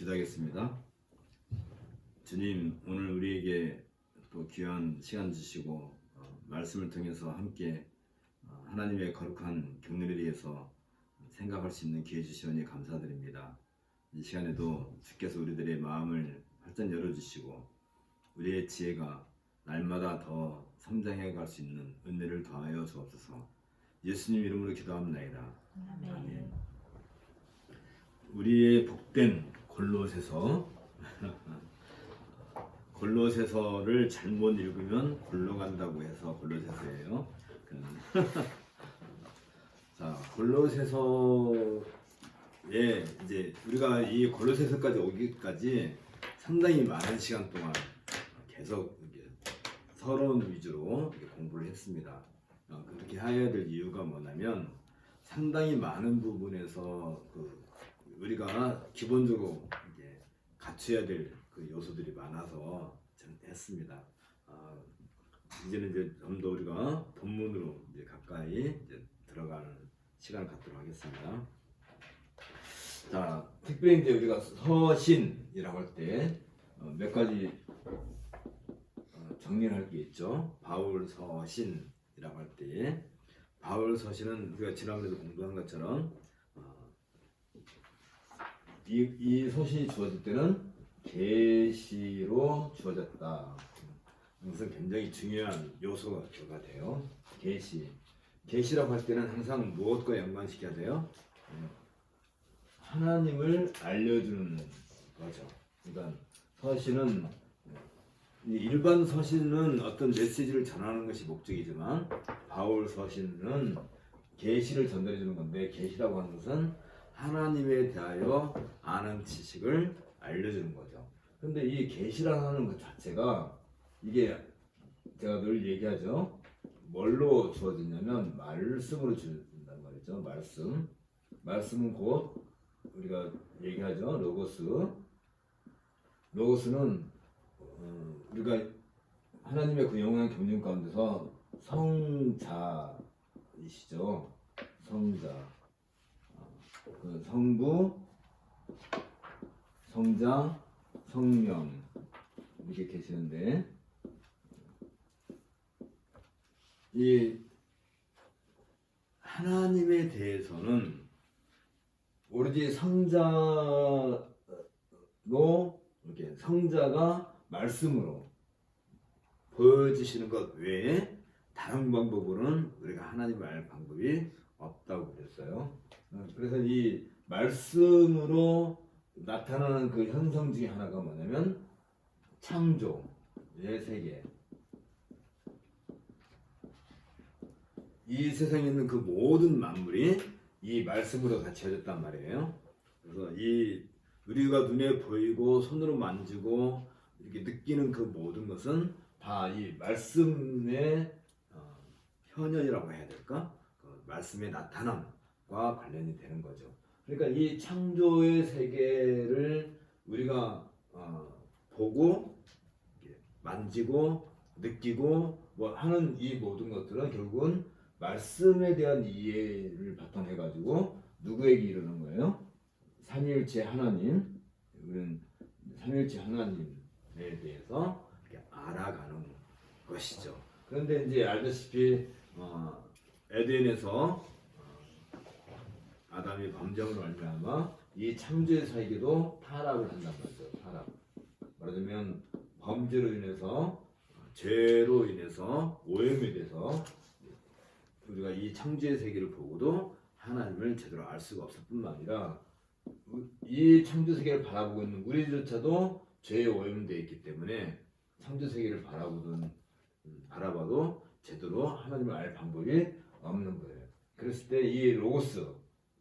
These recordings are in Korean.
기도하겠습니다. 주님, 오늘 우리에게 또 귀한 시간 주시고 말씀을 통해서 함께 하나님의 거룩한 경륜에 대해서 생각할 수 있는 기회 주시오니 감사드립니다. 이 시간에도 주께서 우리들의 마음을 활짝 열어주시고 우리의 지혜가 날마다 더 성장해 갈 수 있는 은혜를 더하여 주옵소서. 예수님 이름으로 기도합나이다. 아멘. 우리의 복된 골로새서를 잘못 읽으면 골로 간다고 해서 골로새서예요. 자, 골로새서에 이제 우리가 이 골로새서까지 오기까지 상당히 많은 시간 동안 계속 서론 위주로 공부를 했습니다. 그렇게 해야 될 이유가 뭐냐면 상당히 많은 부분에서 우리가 기본적으로 갖춰야 될 그 요소들이 많아서 했습니다. 이제는 이제 좀 더 우리가 본문으로 이제 가까이 들어가는 시간을 갖도록 하겠습니다. 자, 특별히 이제 우리가 서신이라고 할 때 몇 가지 정리를 할 게 있죠. 바울 서신이라고 할 때 바울 서신은 우리가 지난번에도 공부한 것처럼 이 서신이 주어질 때는 계시로 주어졌다. 이것은 굉장히 중요한 요소가 돼요. 계시라고 할 때는 항상 무엇과 연관시켜야 돼요? 하나님을 알려주는 거죠. 그러니까 서신은 일반 서신은 어떤 메시지를 전하는 것이 목적이지만 바울 서신은 계시를 전달해 주는 건데, 계시라고 하는 것은 하나님에 대하여 아는 지식을 알려주는 거죠. 그런데 이 계시라는 것 자체가 이게 제가 늘 얘기하죠. 뭘로 주어지냐면 말씀으로 주어진단 말이죠. 말씀은 곧 우리가 얘기하죠. 로고스는 우리가 하나님의 그 영원한 경륜 가운데서 성자이시죠. 성자, 그 성부, 성자, 성령 이렇게 계시는데, 이 하나님에 대해서는 오로지 성자로 이렇게 성자가 말씀으로 보여주시는 것 외에 다른 방법으로는 우리가 하나님을 알 방법이 없다고 그랬어요. 그래서 이 말씀으로 나타나는 그 현상 중에 하나가 뭐냐면 창조의 세계. 이 세상에 있는 그 모든 만물이 이 말씀으로 다 지어졌단 말이에요. 그래서 이 우리가 눈에 보이고 손으로 만지고 이렇게 느끼는 그 모든 것은 다 이 말씀의 현현이라고 해야 될까? 그 말씀의 나타남과 관련이 되는 거죠. 그러니까 이 창조의 세계를 우리가 보고 만지고 느끼고 뭐 하는 이 모든 것들은 결국은 말씀에 대한 이해를 바탕해 가지고 누구에게 이르는 거예요? 삼위일체 하나님. 우리는 삼위일체 하나님에 대해서 알아가는 것이죠. 그런데 이제 알다시피 에덴에서 아담이 범죄로 말미암아 이 창조의 세계도 타락을 한단 말이죠. 타락. 말하자면 범죄로 인해서, 죄로 인해서 오염이 돼서 우리가 이 창조의 세계를 보고도 하나님을 제대로 알 수가 없을 뿐만 아니라 이 창조 세계를 바라보고 있는 우리조차도 죄에 오염되어 있기 때문에 창조 세계를 바라봐도 제대로 하나님을 알 방법이 없는 거예요. 그랬을 때 이 로고스,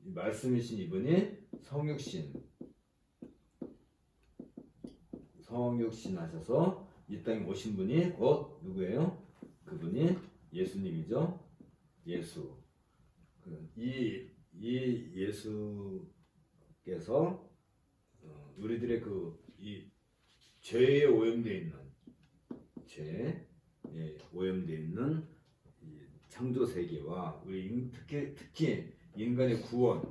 이 말씀이신 이분이 성육신 하셔서 이 땅에 오신 분이 곧 누구예요? 그분이 예수님이죠. 예수. 이 예수께서 우리들의 이 죄에 오염되어 있는 이 창조 세계와 우리 특히 인간의 구원,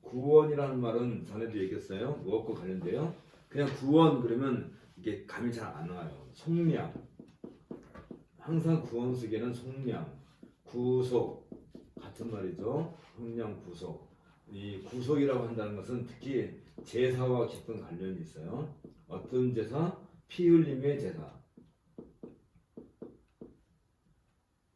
구원이라는 말은 전에도 얘기했어요. 무엇과 관련돼요? 그냥 구원 그러면 이게 감이 잘 안 와요. 속량. 항상 구원 속에는 속량, 구속 같은 말이죠. 속량, 구속. 이 구속이라고 한다는 것은 특히 제사와 깊은 관련이 있어요. 어떤 제사? 피 흘림의 제사.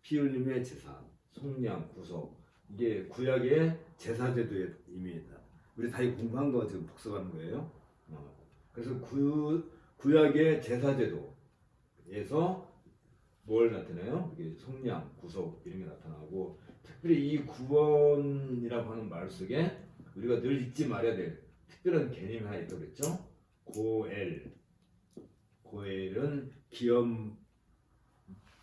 피 흘림의 제사. 속량, 구속. 이게 구약의 제사제도의 의미입니다. 우리 다 공부한 거 지금 복습하는 거예요. 그래서 구약의 제사제도에서 뭘 나타내요? 이게 속량, 구속 이런 게 나타나고 특별히 이 구원이라고 하는 말 속에 우리가 늘 잊지 말아야 될 특별한 개념이 하나 있다고 그랬죠? 고엘. 고엘은 기업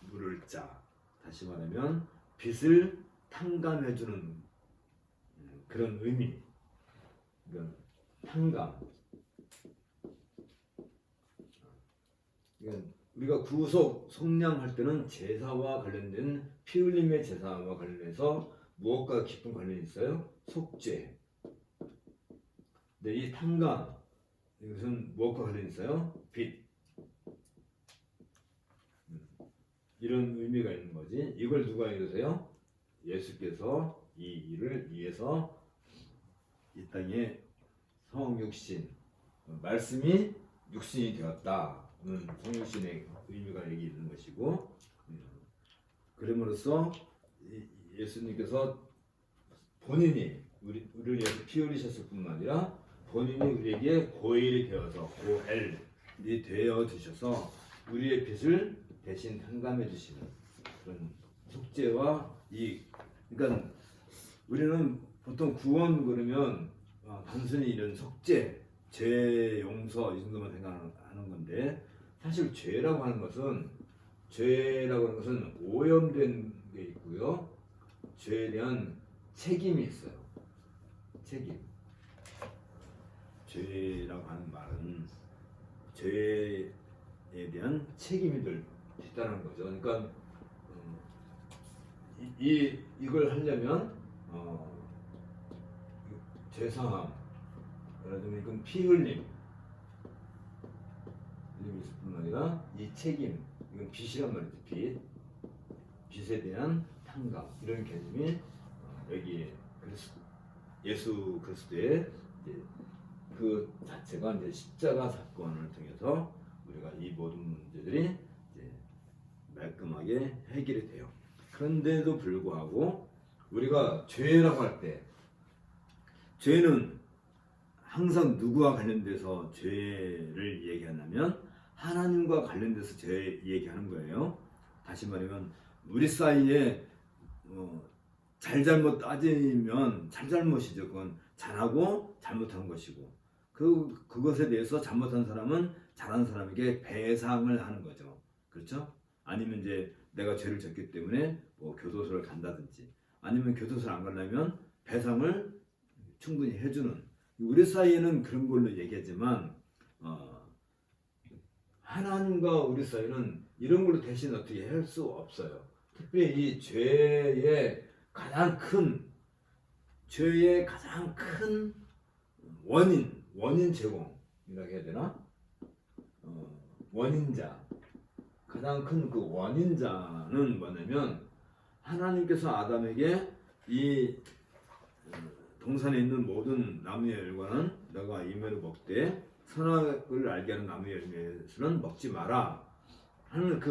물을 자. 다시 말하면 빚을 탕감해주는 그런 의미. 이건 탕감. 이건 우리가 구속, 속량할 때는 제사와 관련된 피 흘림의 제사와 관련해서 무엇과 깊은 관련이 있어요? 속죄. 근데 이 탕감, 이것은 무엇과 관련이 있어요? 빚. 이런 의미가 있는 거지. 이걸 누가 이러세요? 예수께서 이 일을 위해서 이 땅에 성육신, 말씀이 육신이 되었다는 성육신의 의미가 여기 있는 것이고, 그럼으로써 예수님께서 본인이 우리를 위해서 피 흘리셨을 뿐만 아니라 본인이 우리에게 고일이 되어서 고엘이 되어 주셔서 우리의 빚을 대신 탕감해 주시는 그런 속죄와 그러니까 우리는 보통 구원 그러면 단순히 이런 속죄, 죄 용서 이 정도만 생각하는 건데 사실 죄라고 하는 것은 오염된 게 있고요. 죄에 대한 책임이 있어요. 책임. 죄라고 하는 말은 죄에 대한 책임이 있다는 거죠. 그러니까 이걸 하려면 죄사함, 이건 피 흘림이 있을 뿐만 아니라 이 책임, 이건 빚이란 말이죠. 빚에 대한 탕감 이런 개념이 여기 예수 그리스도의 그 자체가 이제 십자가 사건을 통해서 우리가 이 모든 문제들이 이제 말끔하게 해결이 돼요. 그런데도 불구하고 우리가 죄라고 할 때 죄는 항상 누구와 관련돼서 죄를 얘기하냐면 하나님과 관련돼서 죄 얘기하는 거예요. 다시 말하면 우리 사이에 잘잘못 따지면 잘잘못이죠. 그건 잘하고 잘못한 것이고 그것에 대해서 잘못한 사람은 잘한 사람에게 배상을 하는 거죠. 그렇죠? 아니면 이제 내가 죄를 졌기 때문에 뭐 교도소를 간다든지 아니면 교도소를 안 가려면 배상을 충분히 해주는 우리 사이에는 그런 걸로 얘기하지만 하나님과 우리 사이는 이런 걸로 대신 어떻게 할 수 없어요. 특별히 이 죄의 가장 큰 원인 제공이라고 해야 되나? 원인자. 가장 큰 그 원인자는 뭐냐면 하나님께서 아담에게 이 동산에 있는 모든 나무의 열과는 너가 이면을 먹되 선악을 알게 하는 나무의 열매는 먹지 마라 하는 그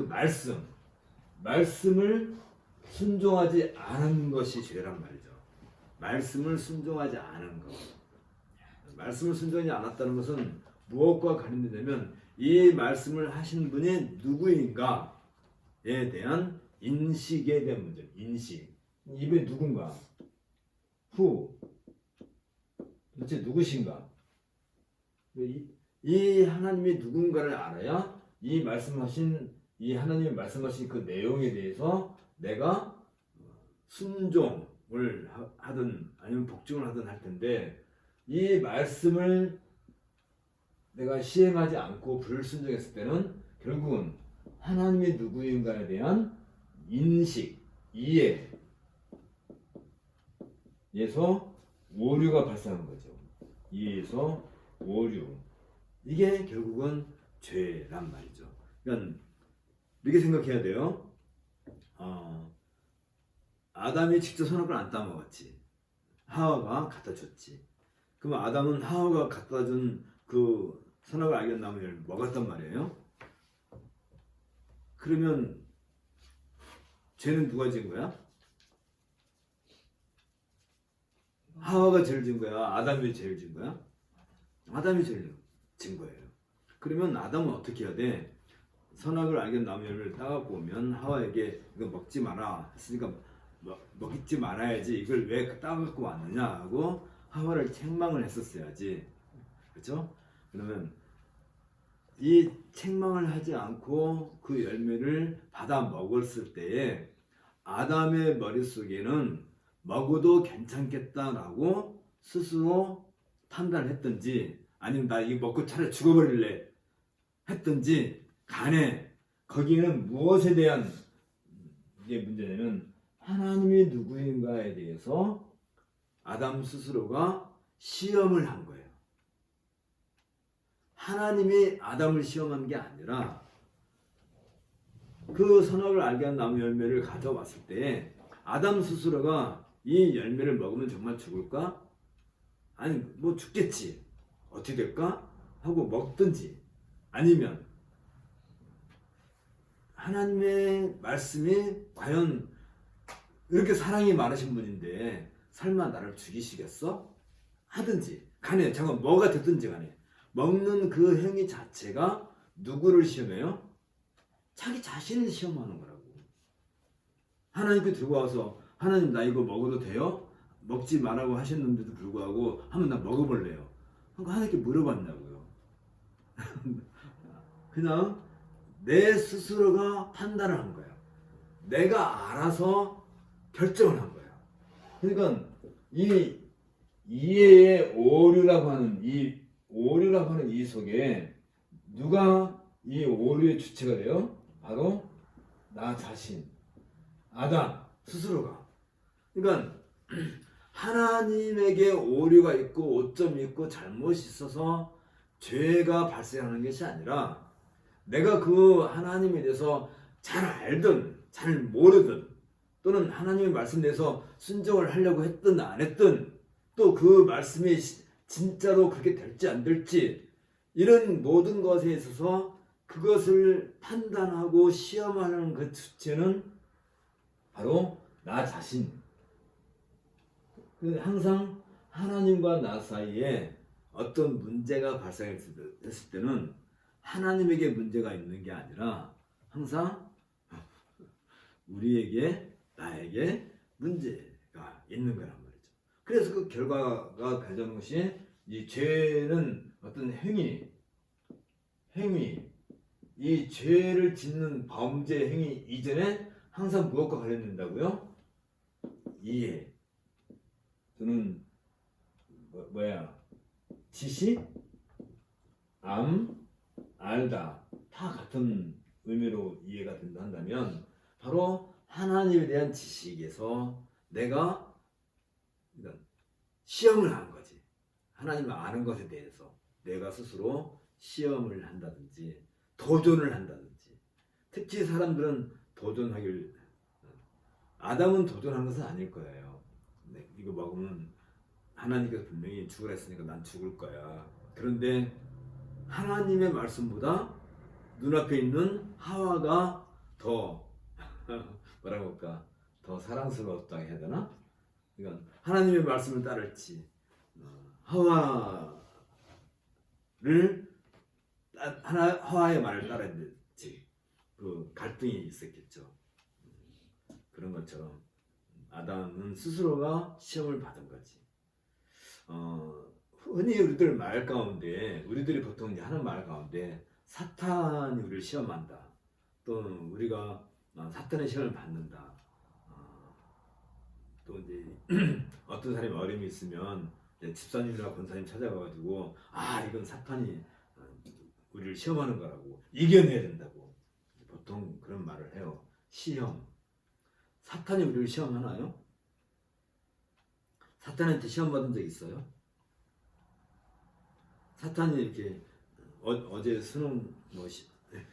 말씀을 순종하지 않은 것이 죄란 말이죠. 말씀을 순종하지 않은 것. 말씀을 순종하지 않았다는 것은 무엇과 관련되냐면 이 말씀을 하신 분이 누구인가에 대한 인식에 대한 문제. 인식. 이분이 누군가? 도대체 누구신가? 이 하나님이 누군가를 알아야 이 하나님이 말씀하신 그 내용에 대해서 내가 순종을 하든 아니면 복종을 하든 할 텐데 이 말씀을 내가 시행하지 않고 불순종했을 때는 결국은 하나님이 누구인가에 대한 인식, 이해에서 오류가 발생한 거죠. 이에서 오류. 이게 결국은 죄란 말이죠. 그러니까 이렇게 생각해야 돼요. 아담이 직접 선악을 안 따먹었지. 하와가 갖다 줬지. 그럼 아담은 하와가 갖다 준 그 선악을 알게 된 나무를 먹었단 말이에요. 그러면 죄는 누가 지은 거야? 하와가 죄를 지은 거야? 아담이 죄를 지은 거야? 아담이 죄를 지은 거예요. 그러면 아담은 어떻게 해야 돼? 선악을 알게 된 나무를 따갖고 오면 하와에게 이거 먹지 마라 했으니까 먹지 말아야지 이걸 왜 따갖고 왔느냐 하고 하와를 책망을 했었어야지. 그렇죠? 그러면 이 책망을 하지 않고 그 열매를 받아 먹었을 때에 아담의 머릿속에는 먹어도 괜찮겠다라고 스스로 판단을 했든지 아니면 나 이거 먹고 차라리 죽어버릴래 했든지 간에 거기에는 무엇에 대한 이게 문제냐면 하나님이 누구인가에 대해서 아담 스스로가 시험을 한 거예요. 하나님이 아담을 시험한 게 아니라 그 선악을 알게 한 나무 열매를 가져왔을 때 아담 스스로가 이 열매를 먹으면 정말 죽을까? 아니 뭐 죽겠지. 어떻게 될까? 하고 먹든지 아니면 하나님의 말씀이 과연 이렇게 사랑이 많으신 분인데 설마 나를 죽이시겠어? 하든지 간에 잠깐 뭐가 됐든지 간에 먹는 그 행위 자체가 누구를 시험해요? 자기 자신을 시험하는 거라고. 하나님께 들고 와서 하나님 나 이거 먹어도 돼요? 먹지 말라고 하셨는데도 불구하고 한번 나 먹어볼래요. 그러니까 하나님께 물어봤냐고요. 그냥 내 스스로가 판단을 한 거야. 내가 알아서 결정을 한 거야. 그러니까 이 이해의 오류라고 하는 이 속에 누가 이 오류의 주체가 돼요? 바로 나 자신, 아담 스스로가. 그러니까 하나님에게 오류가 있고 오점이 있고 잘못이 있어서 죄가 발생하는 것이 아니라 내가 그 하나님에 대해서 잘 알든 잘 모르든 또는 하나님의 말씀에 대해서 순종을 하려고 했든 안 했든 또 그 말씀이 진짜로 그렇게 될지 안 될지 이런 모든 것에 있어서 그것을 판단하고 시험하는 그 주체는 바로 나 자신. 항상 하나님과 나 사이에 어떤 문제가 발생했을 때는 하나님에게 문제가 있는 게 아니라 항상 우리에게 나에게 문제가 있는 거란 말이죠. 그래서 그 결과가 되는 것이 이 죄는 어떤 행위, 이 죄를 짓는 범죄 행위 이전에 항상 무엇과 관련된다고요? 이해 또는 지식, 알다 다 같은 의미로 이해가 된다 한다면 바로 하나님에 대한 지식에서 내가 시험을 하는 거지. 하나님을 아는 것에 대해서 내가 스스로 시험을 한다든지 도전을 한다든지. 특히 사람들은 도전하길 아담은 도전한 것은 아닐 거예요. 네, 이거 먹으면 하나님께서 분명히 죽으라 했으니까 난 죽을 거야. 그런데 하나님의 말씀보다 눈앞에 있는 하와가 더 뭐라고 할까? 더 사랑스러웠다 해야 되나? 그러니까 하나님의 말씀을 따를지 하와의 말을 따라야 될지 그 갈등이 있었겠죠. 그런 것처럼 아담은 스스로가 시험을 받은 거지. 흔히 우리들이 보통 이제 하는 말 가운데 사탄이 우리를 시험한다. 또는 우리가 사탄의 시험을 받는다. 또 이제 어떤 사람이 어려움이 있으면 집사님이나 권사님 찾아가가지고 이건 사탄이 우리를 시험하는 거라고 이겨내야 된다고 보통 그런 말을 해요. 시험. 사탄이 우리를 시험하나요? 사탄한테 시험 받은 적 있어요? 사탄이 이렇게 어제 수능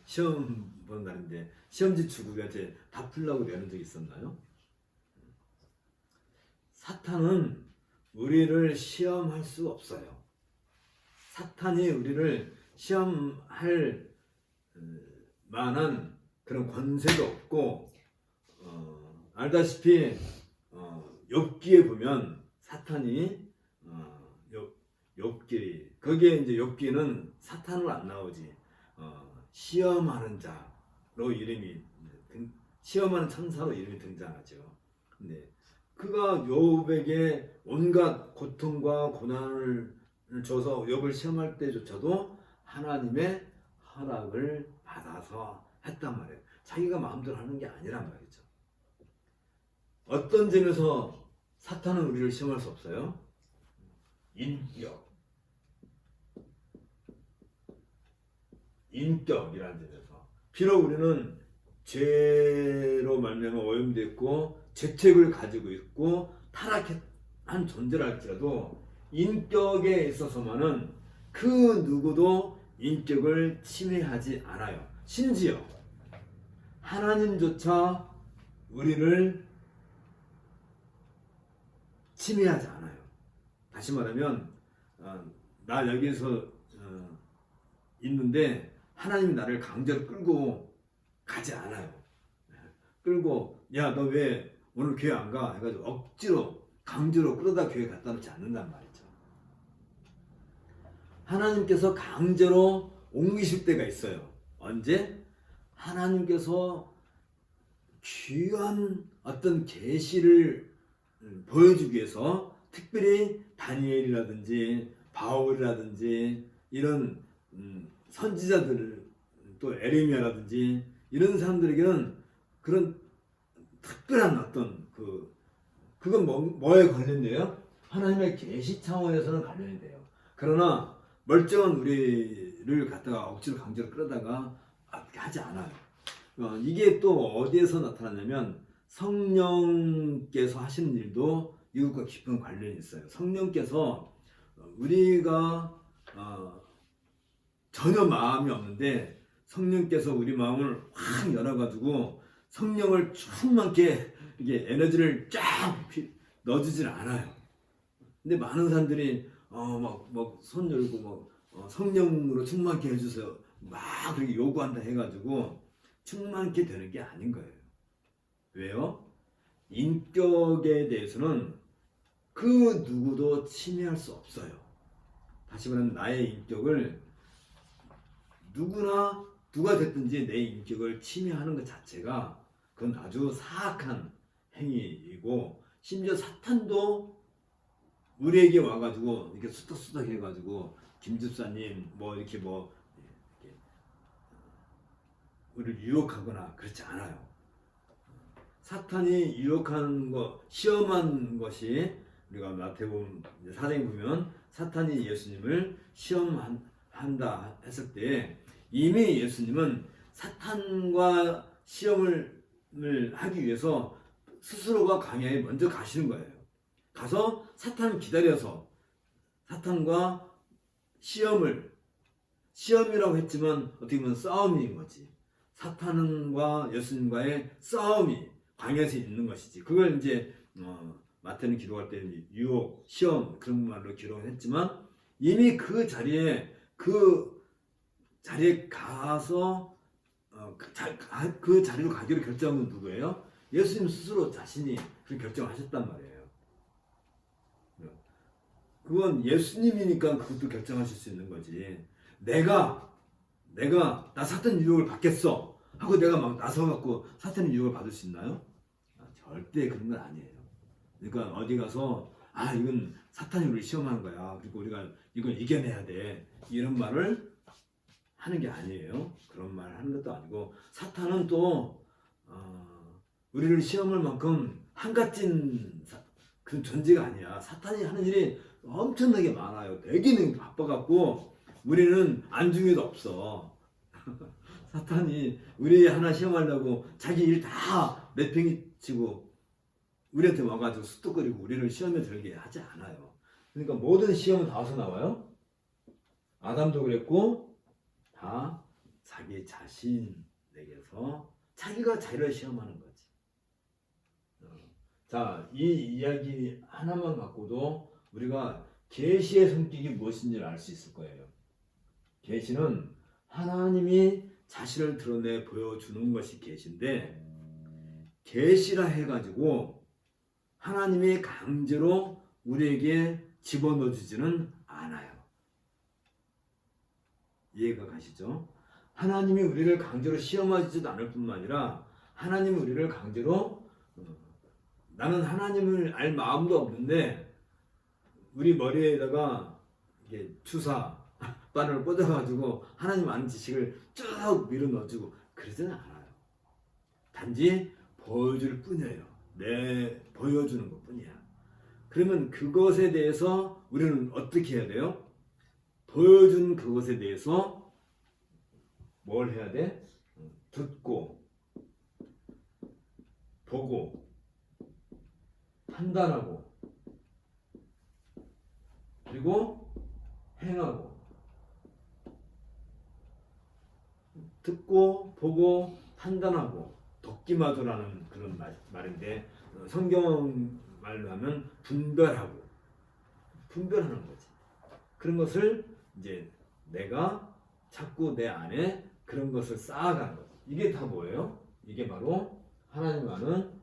시험 보는 날인데 시험지 주고 우리한테 다 풀라고 내는 적 있었나요? 사탄은 우리를 시험할 수 없어요. 사탄이 우리를 시험할 만한 그런 권세도 없고, 알다시피 욥기에 보면 사탄이 욥기 거기에 이제 욥기는 사탄으로 안 나오지, 시험하는 자로 이름이 시험하는 천사로 이름이 등장하죠. 근데 그가 욥에게 온갖 고통과 고난을 줘서 욥을 시험할 때조차도 하나님의 허락을 받아서 했단 말이에요. 자기가 마음대로 하는 게 아니란 말이죠. 어떤 점에서 사탄은 우리를 시험할 수 없어요? 인격이라는 점에서. 비록 우리는 죄로 말미암아 오염됐고 죄책을 가지고 있고 타락한 존재라 할지라도 인격에 있어서만은 그 누구도 인격을 침해하지 않아요. 심지어 하나님조차 우리를 침해하지 않아요. 다시 말하면 나 여기서 있는데 하나님이 나를 강제로 끌고 가지 않아요. 끌고 야 너 왜 오늘 교회 안 가? 해가지고 억지로 강제로 끌어다 교회 갖다 놓지 않는단 말이죠. 하나님께서 강제로 옮기실 때가 있어요. 언제? 하나님께서 귀한 어떤 계시를 보여주기 위해서 특별히 다니엘이라든지 바울이라든지 이런 선지자들, 또 에레미야라든지 이런 사람들에게는 그런 특별한 어떤 그건 뭐에 관련돼요? 하나님의 계시 차원에서는 관련이 돼요. 그러나 멀쩡한 우리를 갖다가 억지로 강제로 끌어다가 하지 않아요. 이게 또 어디에서 나타나냐면 성령께서 하시는 일도 이것과 깊은 관련이 있어요. 성령께서 우리가 전혀 마음이 없는데 성령께서 우리 마음을 확 열어가지고 성령을 충만케 이게 에너지를 쫙 넣어주질 않아요. 근데 많은 사람들이 막 손 열고 성령으로 충만케 해주세요. 막 그렇게 요구한다 해가지고 충만케 되는 게 아닌 거예요. 왜요? 인격에 대해서는 그 누구도 침해할 수 없어요. 다시 말하면 나의 인격을 누가 됐든지 내 인격을 침해하는 것 자체가 그건 아주 사악한 행위이고, 심지어 사탄도 우리에게 와가지고 이렇게 수덕수덕 해가지고 김 집사님 이렇게 우리를 유혹하거나 그렇지 않아요. 사탄이 유혹하는 것, 시험한 것이 우리가 마태복음 4장에 보면 사탄이 예수님을 시험한다 했을 때 이미 예수님은 사탄과 시험을 하기 위해서 스스로가 광야에 먼저 가시는 거예요. 가서 사탄을 기다려서 사탄과 시험이라고 했지만 어떻게 보면 싸움인 거지. 사탄과 예수님과의 싸움이 광야에서 있는 것이지. 그걸 이제 마태는 기록할 때는 유혹, 시험 그런 말로 기록을 했지만 이미 그 자리에 가서 그 자리로 가기로 결정한 건 누구예요? 예수님 스스로 자신이 그 결정을 하셨단 말이에요. 그건 예수님이니까 그것도 결정하실 수 있는 거지. 내가 나 사탄 유혹을 받겠어 하고 내가 막 나서갖고 사탄의 유혹을 받을 수 있나요? 절대 그런 건 아니에요. 그러니까 어디 가서 이건 사탄이 우리를 시험하는 거야. 그리고 우리가 이걸 이겨내야 돼. 이런 말을 하는 게 아니에요. 그런 말을 하는 것도 아니고 사탄은 또 우리를 시험할 만큼 한갓진 그런 존재가 아니야. 사탄이 하는 일이 엄청나게 많아요. 되게 바빠갖고 우리는 안중에도 없어. 사탄이 우리 하나 시험하려고 자기 일 다 내팽이 치고 우리한테 와가지고 쑥덕거리고 우리를 시험에 들게 하지 않아요. 그러니까 모든 시험은 다 어디서 나와요? 아담도 그랬고 다 자기 자신에게서 자기가 자기를 시험하는 거지. 자, 이 이야기 하나만 갖고도 우리가 계시의 성격이 무엇인지를 알 수 있을 거예요. 계시는 하나님이 자신을 드러내 보여주는 것이 계시인데, 계시라 해가지고 하나님이 강제로 우리에게 집어넣어 주지는 않아요. 이해가 가시죠? 하나님이 우리를 강제로 시험하지도 않을 뿐만 아니라 하나님이 우리를 강제로 나는 하나님을 알 마음도 없는데 우리 머리에다가 이게 주사 바늘을 꽂아가지고 하나님 아는 지식을 쭉 밀어 넣어주고 그러지는 않아요. 단지 보여줄 뿐이에요. 보여주는 것 뿐이야. 그러면 그것에 대해서 우리는 어떻게 해야 돼요? 보여준 그것에 대해서 뭘 해야 돼? 듣고 보고 판단하고 그리고 행하고. 듣고 보고 판단하고 돕기마도라는 그런 말인데 성경 말로 하면 분별하고 분별하는 거지. 그런 것을 이제 내가 자꾸 내 안에 그런 것을 쌓아가는 거지. 이게 다 뭐예요? 이게 바로 하나님 아는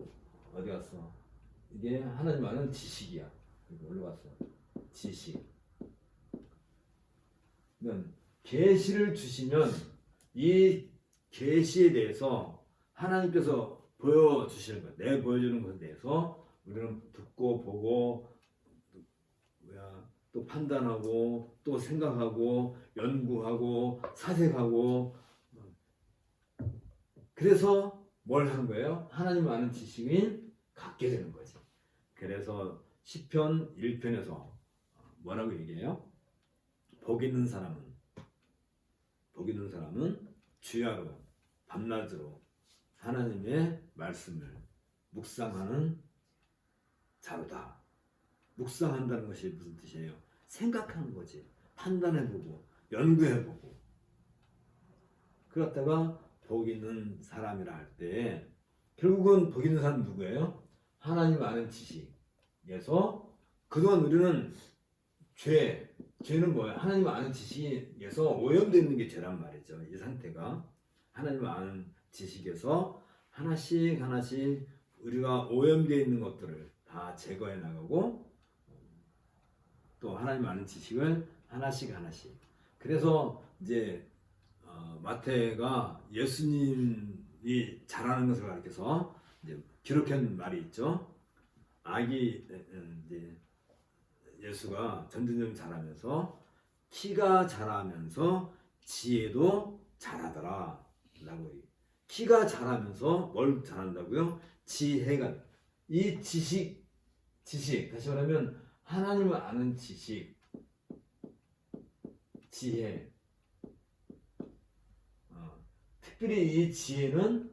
어디 갔어? 이게 하나님 아는 지식이야. 이거 올라갔어. 지식. 계시를 주시면 이 계시에 대해서 하나님께서 보여주시는 것, 내 보여주는 것에 대해서 우리는 듣고 보고 또 판단하고 또 생각하고 연구하고 사색하고 그래서 뭘 하는 거예요? 하나님 아는 지식인 갖게 되는 거지. 그래서 시편 1편에서 뭐라고 얘기해요? 복 있는 사람은 주야로 밤낮으로 하나님의 말씀을 묵상하는 자로다. 묵상한다는 것이 무슨 뜻이에요? 생각하는 거지. 판단해보고 연구해보고. 그렇다가 복 있는 사람이라 할 때 결국은 복 있는 사람은 누구예요? 하나님 아는 지식에서 그동안 우리는 죄는 뭐야? 하나님 아는 지식에서 오염되어 있는 게 죄란 말이죠. 이 상태가 하나님 아는 지식에서 하나씩 우리가 오염되어 있는 것들을 다 제거해 나가고 또 하나님 아는 지식을 하나씩 그래서 이제 마태가 예수님이 잘하는 것을 가르쳐서 이제 기록한 말이 있죠. 이제 예수가 점점 자라면서 키가 자라면서 지혜도 자라더라 라고. 키가 자라면서 뭘 자란다고요? 지혜가. 이 지식 다시 말하면 하나님을 아는 지식, 지혜. 특별히 이 지혜는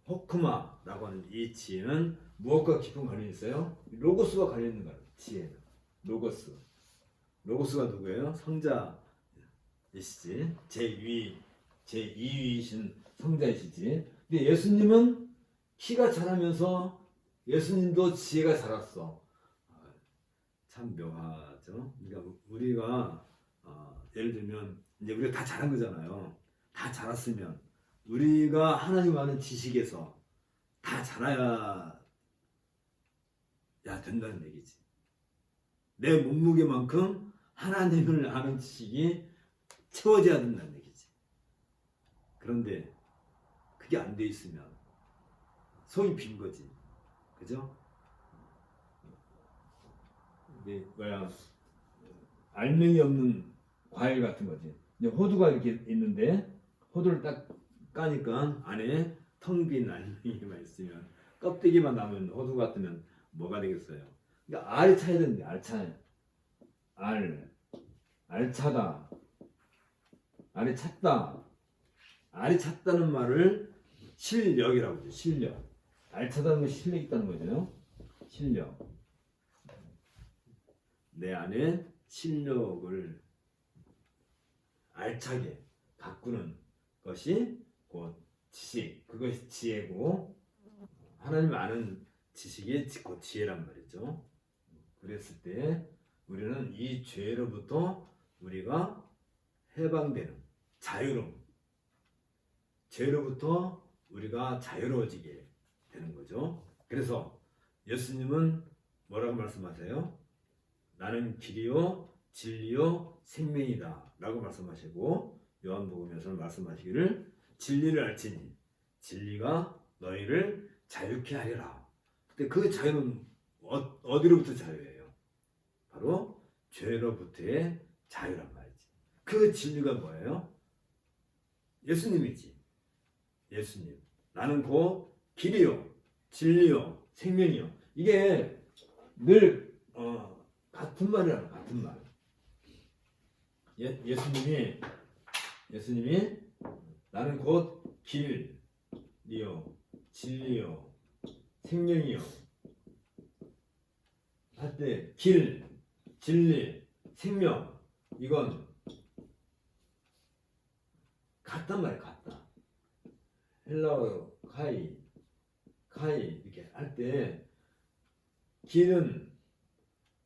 호크마라고 하는 이 지혜는 무엇과 깊은 관련이 있어요? 로고스와 관련 있는 거예요. 지혜는 로고스가 누구예요? 성자이시지. 제2위이신 성자이시지. 근데 예수님은 키가 자라면서 예수님도 지혜가 자랐어. 참 묘하죠. 그러니까 우리가 예를 들면 이제 우리가 다 자란 거잖아요. 다 자랐으면 우리가 하나님 아는 지식에서 다 자라야 된다는 얘기지. 내 몸무게만큼 하나님을 아는 지식이 채워져야 된다는 얘기지. 그런데 그게 안 돼 있으면 속이 빈 거지. 그죠? 이게 뭐야, 알맹이 없는 과일 같은 거지. 이제 호두가 이렇게 있는데 호두를 딱 까니까 안에 텅 빈 알맹이만 있으면 껍데기만 남은 호두 같으면 뭐가 되겠어요? 그러니까 알이 차야 되는데 알차다, 알이 찼다. 알이 찼다는 말을 실력이라고 하죠. 실력. 알차다는 건 실력이 있다는 거죠. 실력. 내 안에 실력을 알차게 가꾸는 것이 곧 지식, 그것이 지혜고, 하나님 아는 지식이 곧 지혜란 말이죠. 그랬을 때 우리는 이 죄로부터 우리가 해방되는 자유로움, 죄로부터 우리가 자유로워지게 되는 거죠. 그래서 예수님은 뭐라고 말씀하세요? 나는 길이요 진리요 생명이다 라고 말씀하시고, 요한복음에서는 말씀하시기를 진리를 알지니 진리가 너희를 자유케 하리라. 근데 그 자유는 어디로부터 자유예요? 바로 죄로부터의 자유란 말이지. 그 진리가 뭐예요? 예수님이지. 예수님. 나는 곧 길이요 진리요 생명이요. 이게 늘 같은 말이야. 같은 말. 예수님이 나는 곧 길이요 진리요 생명이요 할 때 길, 진리, 생명 이건 같단 말이야. 같다. 헬라어 카이 이렇게 할 때 길은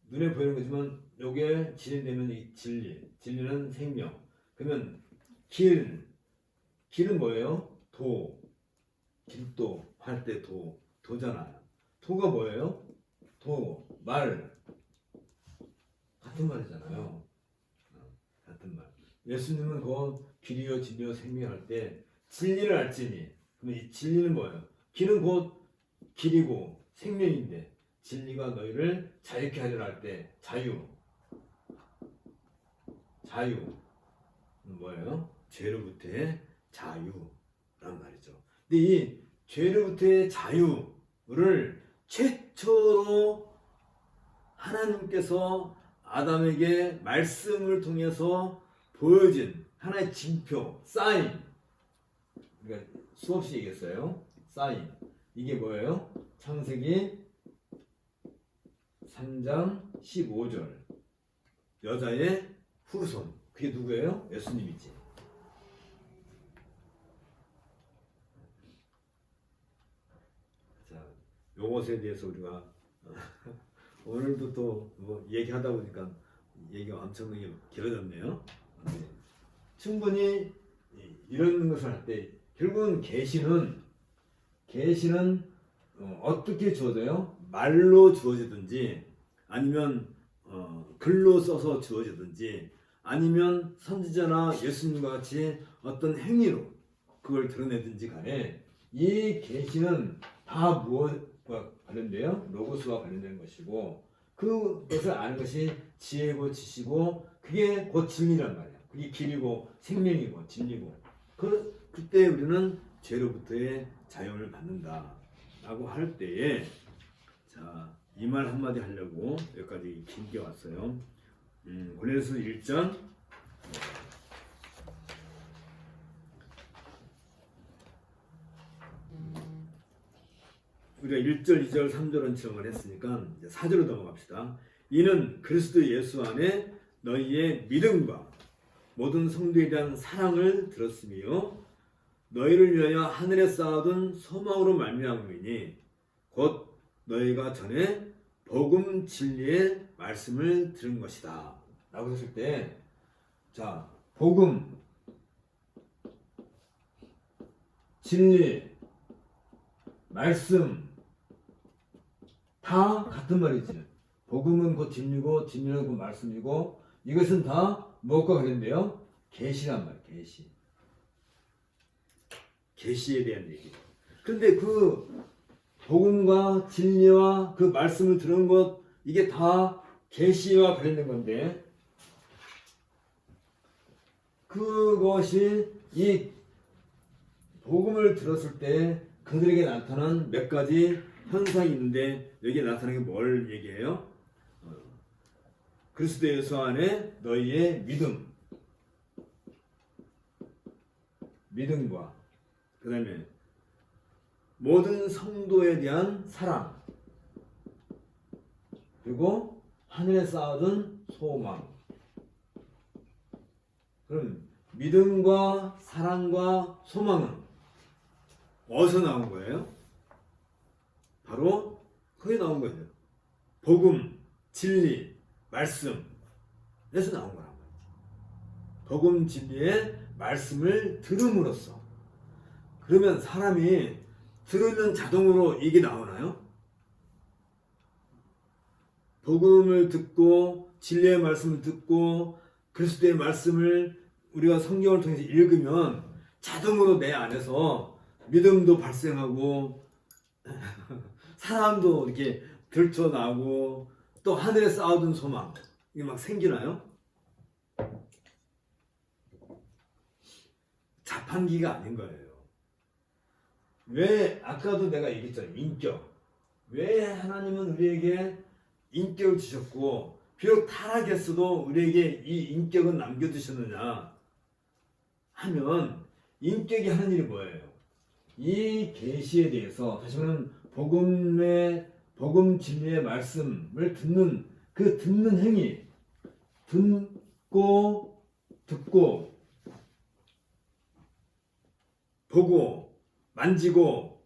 눈에 보이는 거지만 요게 진행되는 이 진리는 생명. 그러면 길은 뭐예요? 길도 할 때 도잖아요. 도가 뭐예요? 말 같은 말이잖아요. 같은 말. 예수님은 그 길이요 진리요 생명 할 때 진리를 알지니. 그럼 이 진리는 뭐예요? 길은 곧 길이고 생명인데 진리가 너희를 자유케 하리라 할 때 자유는 뭐예요? 죄로부터의 자유란 말이죠. 근데 이 죄로부터의 자유를 최초로 하나님께서 아담에게 말씀을 통해서 보여진 하나의 징표, 사인. 그러니까 수없이 얘기했어요. 사인. 이게 뭐예요? 창세기 3장 15절. 여자의 후손. 그게 누구예요? 예수님이지. 자, 요것에 대해서 우리가 오늘도 또 뭐 얘기하다 보니까 얘기가 엄청나게 길어졌네요. 충분히 이런 것을 할 때 결국은 계시는 어떻게 주어져요? 말로 주어지든지 아니면 글로 써서 주어지든지 아니면 선지자나 예수님과 같이 어떤 행위로 그걸 드러내든지 간에 이 계시는 다 무엇과 관련돼요? 로고스와 관련된 것이고, 그것을 아는 것이 지혜고 지시고 그게 곧 진리란 말이야. 그게 길이고 생명이고 진리고. 그때 우리는 죄로부터의 자유를 받는다라고 할 때에, 자, 이 말 한마디 하려고 여기까지 길게 왔어요. 고린도서 1장 우리가 1절, 2절, 3절은 지원을 했으니까 이제 4절로 넘어갑시다. 이는 그리스도 예수 안에 너희의 믿음과 모든 성도에 대한 사랑을 들었으며 너희를 위하여 하늘에 쌓아둔 소망으로 말미암음이니 곧 너희가 전에 복음 진리의 말씀을 들은 것이다 라고 했을 때, 자, 복음, 진리, 말씀 다 같은 말이지. 복음은 곧 진리고 진리는 곧 말씀이고, 이것은 다 무엇과 관련돼요? 계시란 말이에요. 계시에 대한 얘기. 근데 그 복음과 진리와 그 말씀을 들은 것, 이게 다 계시와 관련된 건데, 그것이 이 복음을 들었을 때 그들에게 나타난 몇 가지 현상이 있는데, 여기에 나타나는 게 뭘 얘기해요? 그리스도 예수 안에 너희의 믿음과 그 다음에 모든 성도에 대한 사랑, 그리고 하늘에 쌓아둔 소망. 그럼 믿음과 사랑과 소망은 어디서 나온 거예요? 바로 거기 나온 거죠. 복음, 진리, 말씀에서 나온 거란 말이지. 복음, 진리의 말씀을 들음으로써. 그러면 사람이 들으면 자동으로 이게 나오나요? 복음을 듣고 진리의 말씀을 듣고 그리스도의 말씀을 우리가 성경을 통해서 읽으면 자동으로 내 안에서 믿음도 발생하고 사랑도 이렇게 들춰나고 또 하늘에 쌓아둔 소망 이게 막 생기나요? 자판기가 아닌 거예요. 왜 아까도 내가 얘기했잖아요. 인격. 왜 하나님은 우리에게 인격을 주셨고 비록 타락했어도 우리에게 이 인격은 남겨두셨느냐 하면 인격이 하는 일이 뭐예요? 이 계시에 대해서 다시 말하면 복음 진리의 말씀을 듣는 그 듣는 행위 듣고 보고 만지고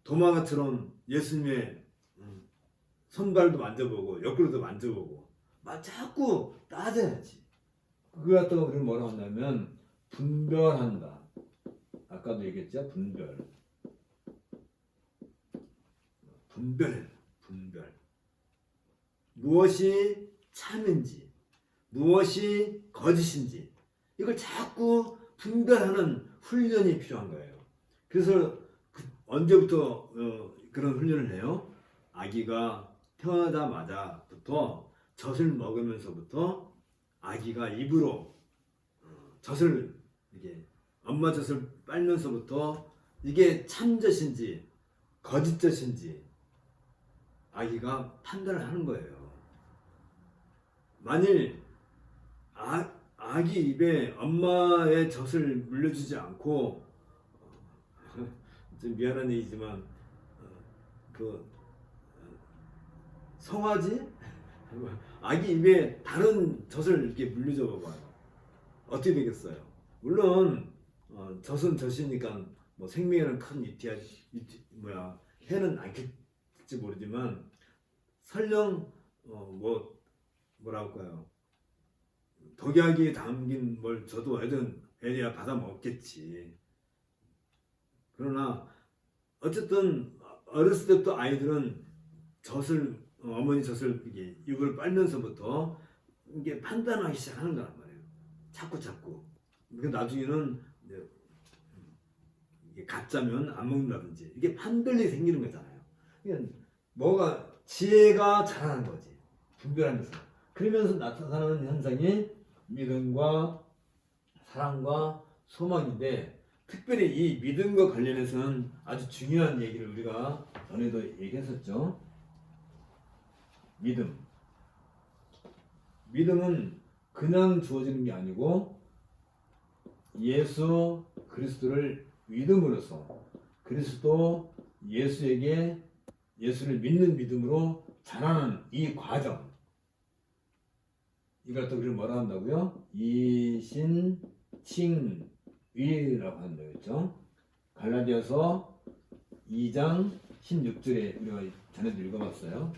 도마가처럼 예수님의 손발도 만져보고 옆구리도 만져보고 막 자꾸 따져야지. 그거 갖다가 우리는 뭐라고 한다면 분별한다. 아까도 얘기했죠? 분별. 분별. 무엇이 참인지 무엇이 거짓인지 이걸 자꾸 분별하는 훈련이 필요한 거예요. 그래서 언제부터 그런 훈련을 해요? 아기가 태어나자마자부터 젖을 먹으면서부터 아기가 입으로 젖을 이게 엄마 젖을 빨면서부터 이게 참젖인지 거짓젖인지 아기가 판단을 하는 거예요. 만일 아기 입에 엄마의 젖을 물려주지 않고 좀 미안한 얘기지만 성화지? 아기 입에 다른 젖을 이렇게 물려줘 봐봐요. 어떻게 되겠어요? 물론 젖은 젖이니까 뭐 생명에는 큰 해는 않겠지 모르지만 설령 뭐라 할까요? 독약이 담긴 뭘 줘도 애들이야 받아 먹겠지. 그러나 어쨌든 어렸을 때부터 아이들은 어머니 젖을 이게 입을 빨면서부터 이게 판단하기 시작하는 거란 말이에요. 자꾸. 그 나중에는 이게 가짜면 안 먹는다든지 이게 판별이 생기는 거잖아요. 그러니까 뭐가 지혜가 자라는 거지. 분별하면서. 그러면서 나타나는 현상이 믿음과 사랑과 소망인데 특별히 이 믿음과 관련해서는 아주 중요한 얘기를 우리가 전에도 얘기했었죠. 믿음은 그냥 주어지는 게 아니고 예수 그리스도를 믿음으로써 그리스도 예수를 믿는 믿음으로 자라는 이 과정 이걸 또 우리는 뭐라 한다고요? 이신칭의라고 한다고 했죠. 갈라디아서 2장 16절에 우리가 전에도 읽어봤어요.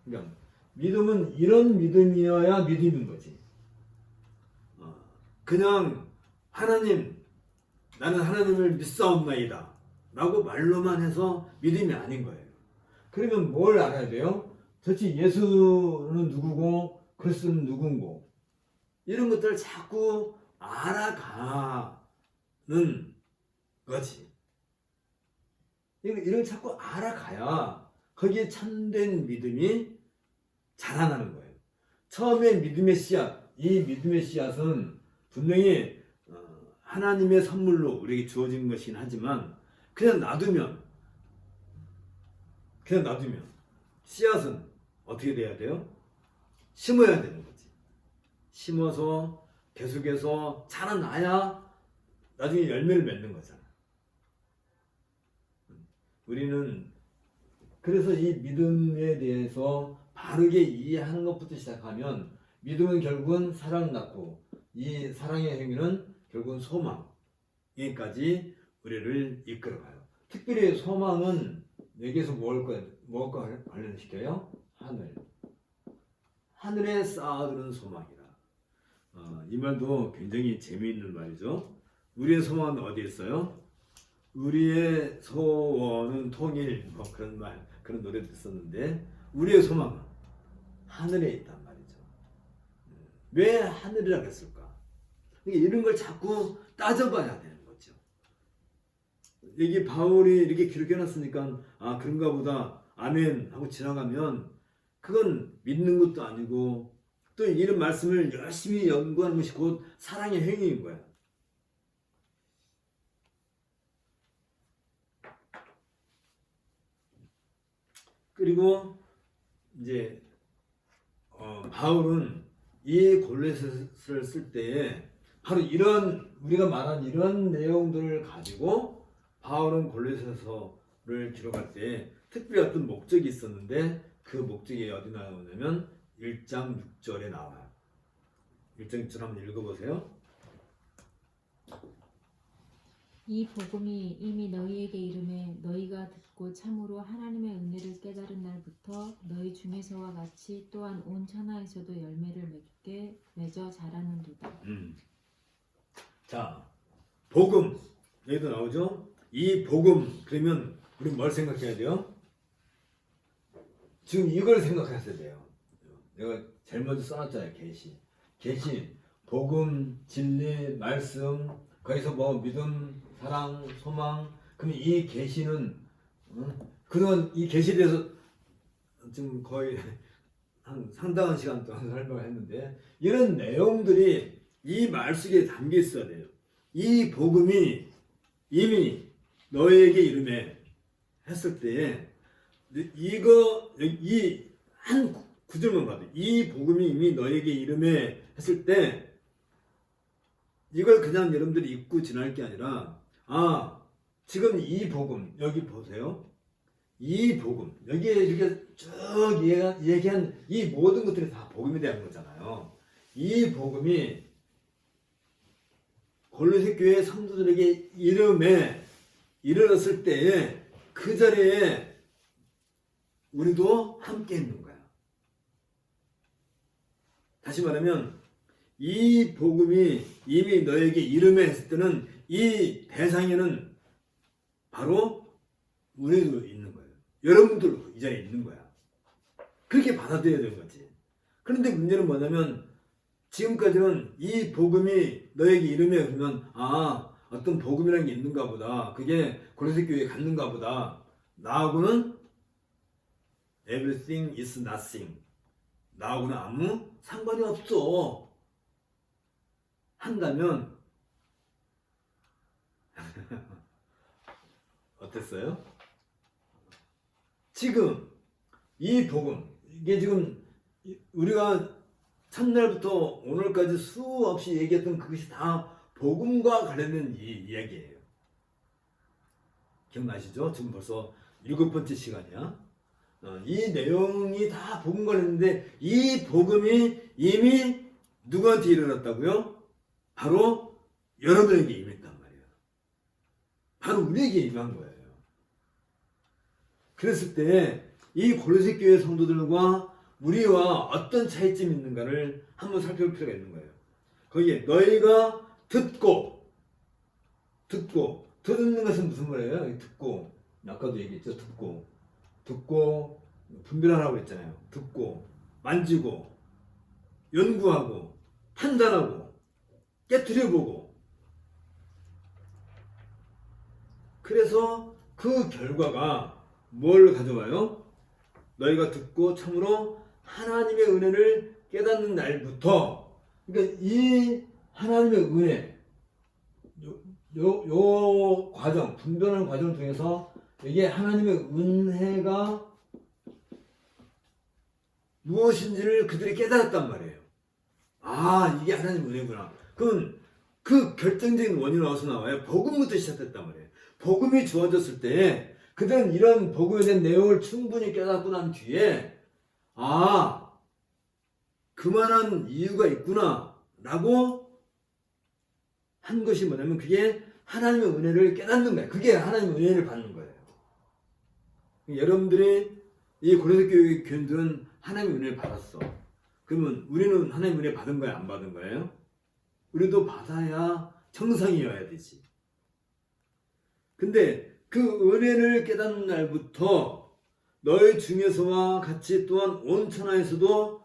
그러니까 믿음은 이런 믿음이어야 믿음인 거지. 그냥 나는 하나님을 믿사옵나이다 라고 말로만 해서 믿음이 아닌 거예요. 그러면 뭘 알아야 돼요? 도대체 예수는 누구고 그리스도는 누군고 이런 것들을 자꾸 알아가는 거지. 이걸 자꾸 알아가야 거기에 참된 믿음이 자라나는 거예요. 처음에 믿음의 씨앗, 이 믿음의 씨앗은 분명히 하나님의 선물로 우리에게 주어진 것이긴 하지만 그냥 놔두면 씨앗은 어떻게 돼야 돼요? 심어야 되는 거지. 심어서 계속해서 자라나야 나중에 열매를 맺는 거잖아. 우리는 그래서 이 믿음에 대해서 바르게 이해하는 것부터 시작하면 믿음은 결국은 사랑을 낳고 이 사랑의 행위는 결국은 소망에까지 우리를 이끌어가요. 특별히 소망은 여기에서 무엇과 관련시켜요? 하늘에 쌓아두는 소망이라. 이 말도 굉장히 재미있는 말이죠. 우리의 소망은 어디에 있어요? 우리의 소원은 통일, 그런 말, 그런 노래도 있었는데 우리의 소망은 하늘에 있단 말이죠. 왜 하늘이라고 했을까? 이런 걸 자꾸 따져봐야 되는 거죠. 여기 바울이 이렇게 기록해놨으니까 아 그런가 보다 아멘 하고 지나가면 그건 믿는 것도 아니고 또 이런 말씀을 열심히 연구하는 것이 곧 사랑의 행위인 거야. 그리고 이제 바울은 이 골로새서를 쓸 때에 바로 이런 우리가 말한 이런 내용들을 가지고 바울은 골로새서를 기록할 때 특별히 어떤 목적이 있었는데 그 목적이 어디 나오냐면 1장 6절에 나와요. 1장 6절 한번 읽어보세요. 이 복음이 이미 너희에게 이르매 너희가 듣고 참으로 하나님의 은혜를 깨달은 날부터 너희 중에서와 같이 또한 온 천하에서도 열매를 맺게 맺어 자라는도다. 자, 복음 여기도 나오죠. 이 복음 그러면 우리 뭘 생각해야 돼요? 지금 이걸 생각하셔야 돼요. 내가 제일 먼저 써놨잖아요. 계시, 복음, 진리, 말씀, 거기서 뭐 믿음, 사랑, 소망. 그럼 이 계시는 그동안 이 계시에 대해서 지금 거의 한 상당한 시간 동안 설명을 했는데 이런 내용들이 이 말 속에 담겨 있어야 돼요. 이 복음이 이미 너에게 이름에 했을 때에 이 한 구절만 봐도 이 복음이 이미 너에게 이름에 했을 때 이걸 그냥 여러분들이 읽고 지날 게 아니라 아 지금 이 복음 여기 보세요. 이 복음 여기에 이렇게 쭉 얘기한 이 모든 것들이 다 복음에 대한 거잖아요. 이 복음이 골로새 교회 성도들에게 이름에 이르렀을 때에 그 자리에 우리도 함께 있는 거야. 다시 말하면 이 복음이 이미 너에게 이름에 했을 때는 이 대상에는 바로 우리도 있는 거예요. 여러분들도 이 자리에 있는 거야. 그렇게 받아들여야 되는 거지. 그런데 문제는 뭐냐면 지금까지는 이 복음이 너에게 이름에 그러면 아 어떤 복음이라는 게 있는가 보다. 그게 골로새 교회에 갔는가 보다. 나하고는 everything is nothing. 나하고는 아무 상관이 없어. 한다면 어땠어요? 지금 이 복음 이게 지금 우리가 첫날부터 오늘까지 수없이 얘기했던 그것이 다 복음과 관련된 이야기예요. 기억나시죠? 지금 벌써 7번째 시간이야. 이 내용이 다 복음과 관련된데 이 복음이 이미 누구한테 이르렀다고요? 바로 여러분에게 임했단 말이에요. 바로 우리에게 임한 거예요. 그랬을 때 이 골로새 교회 성도들과 우리와 어떤 차이점이 있는가를 한번 살펴볼 필요가 있는 거예요. 거기에 너희가 듣고 듣는 것은 무슨 말이에요? 듣고 아까도 얘기했죠. 듣고 분별하라고 했잖아요. 듣고 만지고 연구하고 판단하고 깨트려보고 그래서 그 결과가 뭘 가져와요? 너희가 듣고 참으로 하나님의 은혜를 깨닫는 날부터 그러니까 이 하나님의 은혜 요 과정 분별하는 과정을 통해서 이게 하나님의 은혜가 무엇인지를 그들이 깨달았단 말이에요. 아 이게 하나님의 은혜구나. 그럼 그 결정적인 원인은 어디서 나와요? 복음부터 시작됐단 말이에요. 복음이 주어졌을 때 그들은 이런 복음에 대한 내용을 충분히 깨닫고 난 뒤에 아, 그만한 이유가 있구나 라고 한 것이 뭐냐면 그게 하나님의 은혜를 깨닫는 거예요. 그게 하나님의 은혜를 받는 거예요. 여러분들이 이 고린도 교회 교인들은 하나님의 은혜를 받았어. 그러면 우리는 하나님의 은혜 받은 거야, 안 받은 거예요? 우리도 받아야 정상이어야 되지. 근데 그 은혜를 깨닫는 날부터 너희 중에서와 같이 또한 온 천하에서도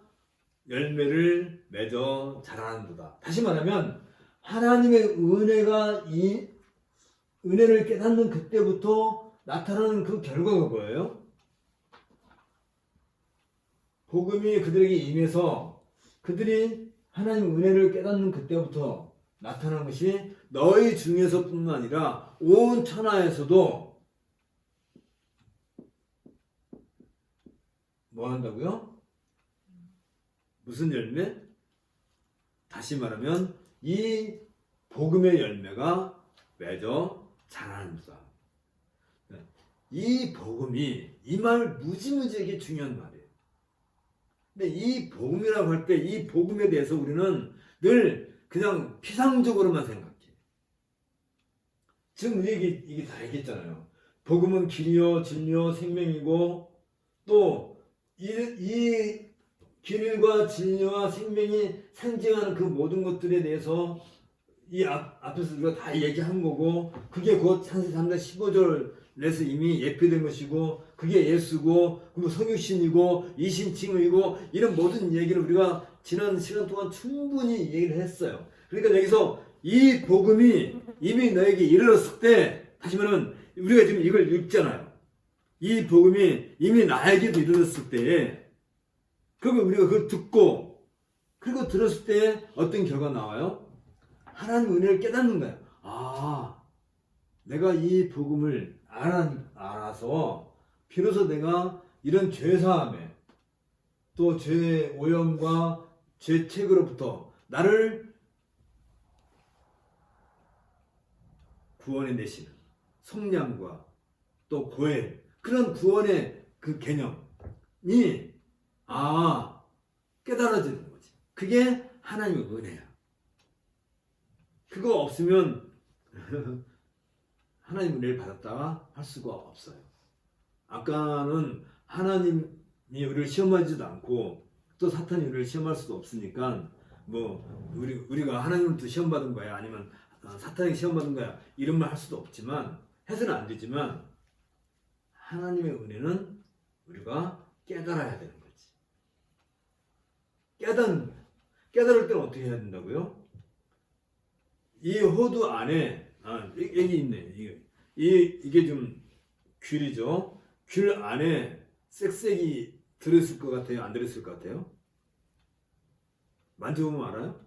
열매를 맺어 자라는도다. 다시 말하면 하나님의 은혜가 이 은혜를 깨닫는 그때부터 나타나는 그 결과가 뭐예요? 복음이 그들에게 임해서 그들이 하나님의 은혜를 깨닫는 그때부터 나타난 것이 너희 중에서뿐만 아니라 온 천하에서도 뭐 한다고요? 무슨 열매? 다시 말하면 이 복음의 열매가 맺어 자라는다. 이 복음이 이 말 무지무지하게 중요한 말이에요. 근데 이 복음이라고 할 때 이 복음에 대해서 우리는 늘 그냥 피상적으로만 생각해. 지금 이게 다 얘기했잖아요. 복음은 길이요 진리요 생명이고 또 이 길과 진리와 생명이 상징하는 그 모든 것들에 대해서 이 앞에서 우리가 다 얘기한 거고 그게 곧 창세기 3장 15절에서 이미 예표된 것이고 그게 예수고 그리고 성육신이고 이신칭의고 이런 모든 얘기를 우리가 지난 시간 동안 충분히 얘기를 했어요. 그러니까 여기서 이 복음이 이미 너에게 이르렀을 때 다시 말하면 우리가 지금 이걸 읽잖아요. 이 복음이 이미 나에게도 이르렀을 때에 그리고 우리가 그걸 듣고 그리고 들었을 때 어떤 결과가 나와요? 하나님 은혜를 깨닫는 거예요. 아, 내가 이 복음을 알아서 비로소 내가 이런 죄사함에 또 죄의 오염과 죄책으로부터 나를 구원해 내시는 속량과 또 고해 그런 구원의 그 개념이 깨달아지는 거지. 그게 하나님의 은혜야. 그거 없으면 하나님 은혜를 받았다가 할 수가 없어요. 아까는 하나님이 우리를 시험하지도 않고 또 사탄이 우리를 시험할 수도 없으니까 뭐 우리가 하나님부터 시험받은 거야 아니면 사탄에게 시험받은 거야 이런 말 할 수도 없지만 해서는 안 되지만 하나님의 은혜는 우리가 깨달아야 되는 거지. 깨달을 때는 어떻게 해야 된다고요? 이 호두 안에 여기 있네. 이게 좀 귤이죠. 귤 안에 색색이 들었을 것 같아요? 안 들었을 것 같아요? 만져보면 알아요?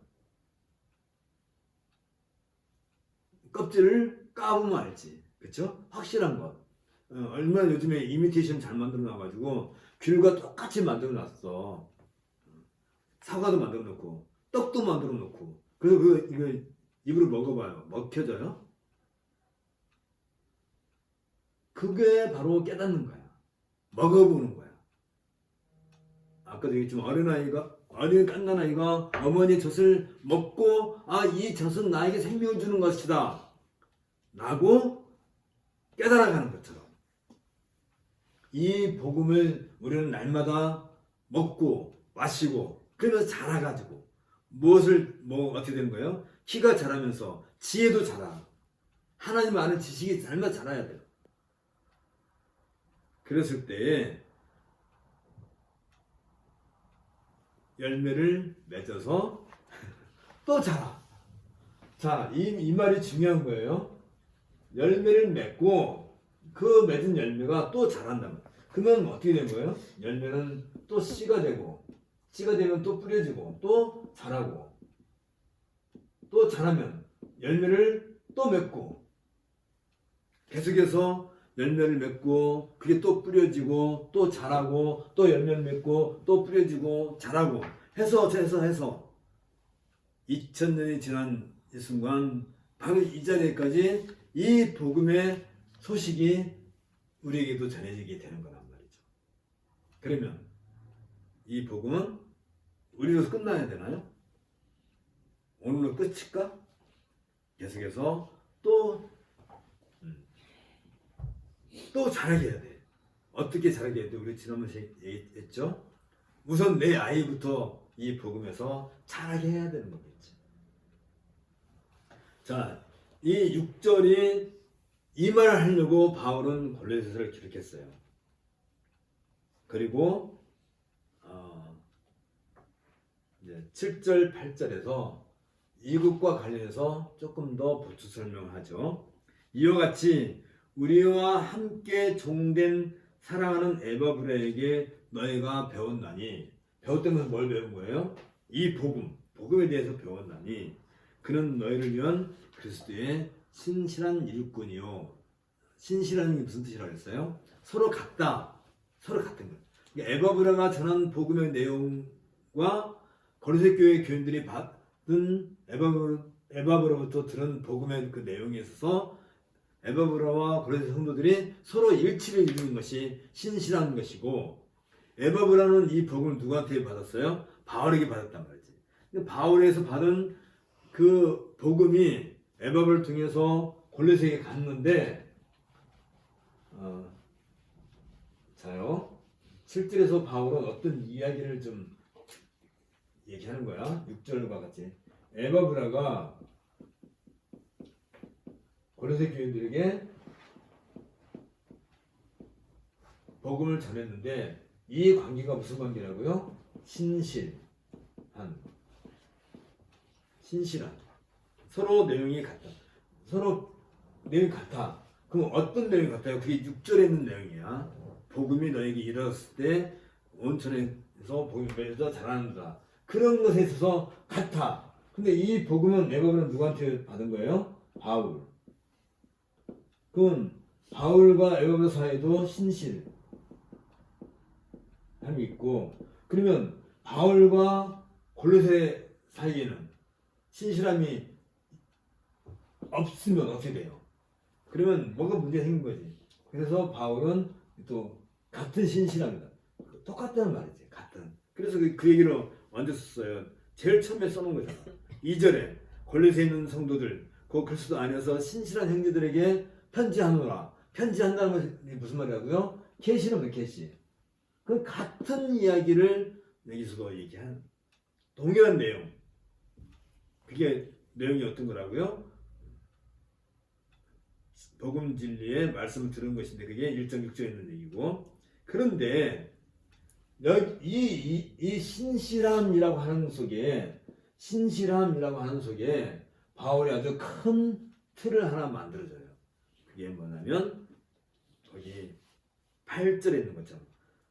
껍질을 까보면 알지. 그쵸? 확실한 것. 얼마나 요즘에 이미테이션 잘 만들어 놔가지고 귤과 똑같이 만들어 놨어. 사과도 만들어 놓고 떡도 만들어 놓고 그래서 이거 입으로 먹어봐요. 먹혀져요? 그게 바로 깨닫는 거야. 먹어보는 거야. 아까도 얘기했지만 어린 깐난아이가 어머니 젖을 먹고 이 젖은 나에게 생명을 주는 것이다 라고 깨달아가는 것처럼 이 복음을 우리는 날마다 먹고 마시고 그러면서 자라가지고 어떻게 되는 거예요? 키가 자라면서 지혜도 자라. 하나님 아는 지식이 날마다 자라야 돼요. 그랬을 때 열매를 맺어서 또 자라. 자, 이 말이 중요한 거예요. 열매를 맺고 그 맺은 열매가 또 자란다. 그러면 어떻게 된 거예요? 열매는 또 씨가 되고 씨가 되면 또 뿌려지고 또 자라고 또 자라면 열매를 또 맺고 계속해서 열매를 맺고 그게 또 뿌려지고 또 자라고 또 열매를 맺고 또 뿌려지고 자라고 해서 2000년이 지난 이 순간 바로 이 자리에까지 이 복음의 소식이 우리에게도 전해지게 되는 거란 말이죠. 그러면 이 복음은 우리로서 끝나야 되나요? 오늘로 끝일까? 계속해서 또 자라게 해야 돼. 어떻게 자라게 해야 돼? 우리 지난번에 얘기했죠? 우선 내 아이부터 이 복음에서 자라게 해야 되는 거겠지. 자, 이 6절이 이 말을 하려고 바울은 골로새서를 기록했어요. 그리고 이제 7절, 8절에서 이것과 관련해서 조금 더 보충 설명하죠. 이와 같이 우리와 함께 종된 사랑하는 에바브라에게 너희가 배웠나니, 배웠던 것은 뭘 배운 거예요? 이 복음에 대해서 배웠나니 그는 너희를 위한 그리스도의 신실한 일꾼이요. 신실한 게 무슨 뜻이라고 했어요? 서로 같다. 서로 같은 거. 그러니까 에바브라가 전한 복음의 내용과 고린도 교회 교인들이 받은 에바브라부터 들은 복음의 그 내용에 있어서 에바브라와 고린도 성도들이 서로 일치를 이루는 것이 신실한 것이고, 에바브라는 이 복음을 누구한테 받았어요? 바울에게 받았단 말이지. 근데 바울에서 받은 그 복음이 에바브를 통해서 골로새에 갔는데, 자요. 7절에서 바울은 어떤 이야기를 좀 얘기하는 거야. 6절과 같이 에바브라가 고린도 교인들에게 복음을 전했는데 이 관계가 무슨 관계라고요? 신실한. 서로 내용이 같다. 서로 내용이 같아. 그럼 어떤 내용이 같아요? 그게 6절에 있는 내용이야. 복음이 너에게 이르렀을 때 온천에서 복음이 맺어져 자라는다. 그런 것에 있어서 같아. 근데 이 복음은 에바브라는 누구한테 받은 거예요? 바울. 그럼 바울과 에바브라 사이에도 신실함이 있고, 그러면 바울과 골로새 사이에는 신실함이 없으면 어떻게 돼요? 그러면 뭔가 문제가 생긴 거지. 그래서 바울은 또 같은 신실함이다. 똑같다는 말이지. 같은. 그래서 그 얘기를 언제 썼어요? 제일 처음에 써놓은 거잖아. 2절에 골로새에 있는 성도들, 그 그리스도 안에서 신실한 형제들에게 편지하노라. 편지한다는 것이 무슨 말이라고요? 계시는 계시. 그 같은 이야기를 여기서도 얘기한 동일한 내용. 그게 내용이 어떤 거라고요? 복음 진리의 말씀을 들은 것인데 그게 1.6절에 있는 얘기고, 그런데 여기 이 신실함이라고 하는 속에 바울이 아주 큰 틀을 하나 만들어줘요. 그게 뭐냐면 거기 8절에 있는 것처럼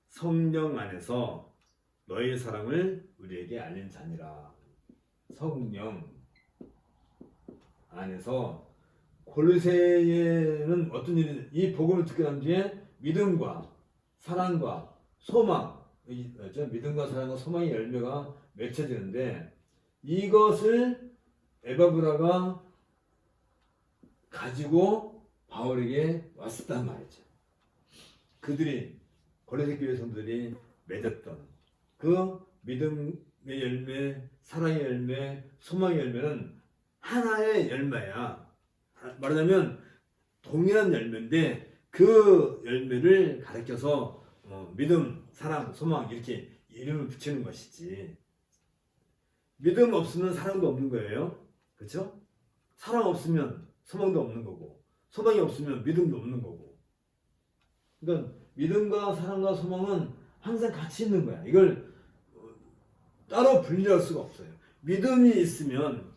성령 안에서 너의 사랑을 우리에게 알린 자니라. 성령 안에서 골로새에는 어떤 일이, 이 복음을 듣게 난 뒤에 믿음과 사랑과 소망, 믿음과 사랑과 소망의 열매가 맺혀지는데, 이것을 에바브라가 가지고 바울에게 왔었단 말이죠. 그들이 골로새 교회 성도들이 맺었던 그 믿음의 열매, 사랑의 열매, 소망의 열매는 하나의 열매야. 말하자면 동일한 열매인데 그 열매를 가리켜서 믿음, 사랑, 소망 이렇게 이름을 붙이는 것이지. 믿음 없으면 사랑도 없는 거예요. 그렇죠? 사랑 없으면 소망도 없는 거고, 소망이 없으면 믿음도 없는 거고. 그러니까 믿음과 사랑과 소망은 항상 같이 있는 거야. 이걸 따로 분리할 수가 없어요. 믿음이 있으면,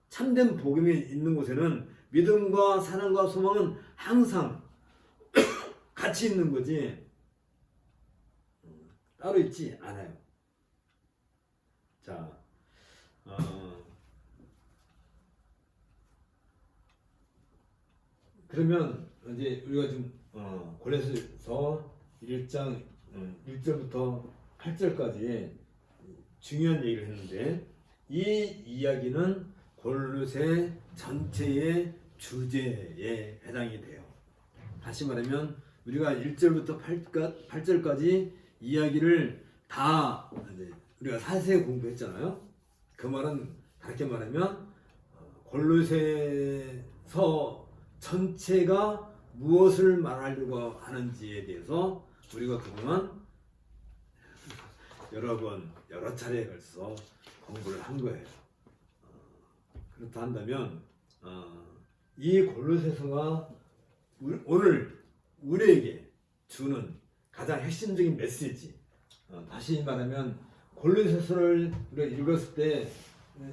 참된 복음이 있는 곳에는 믿음과 사랑과 소망은 항상 같이 있는 거지 따로 있지 않아요. 자, 그러면 이제 우리가 지금 골로새서 1장 1절부터 8절까지 중요한 얘기를 했는데, 이 이야기는 골로새 전체의 주제에 해당이 돼요. 다시 말하면 우리가 1절부터 8절까지 이야기를 다 이제 우리가 자세히 공부했잖아요. 그 말은 다르게 말하면 골로새서 전체가 무엇을 말하려고 하는지에 대해서 우리가 그동안 여러 차례에 걸쳐서 공부를 한 거예요. 그렇다 한다면 이 골로새서가 오늘 우리에게 주는 가장 핵심적인 메시지, 다시 말하면 골로새서를 우리가 읽었을 때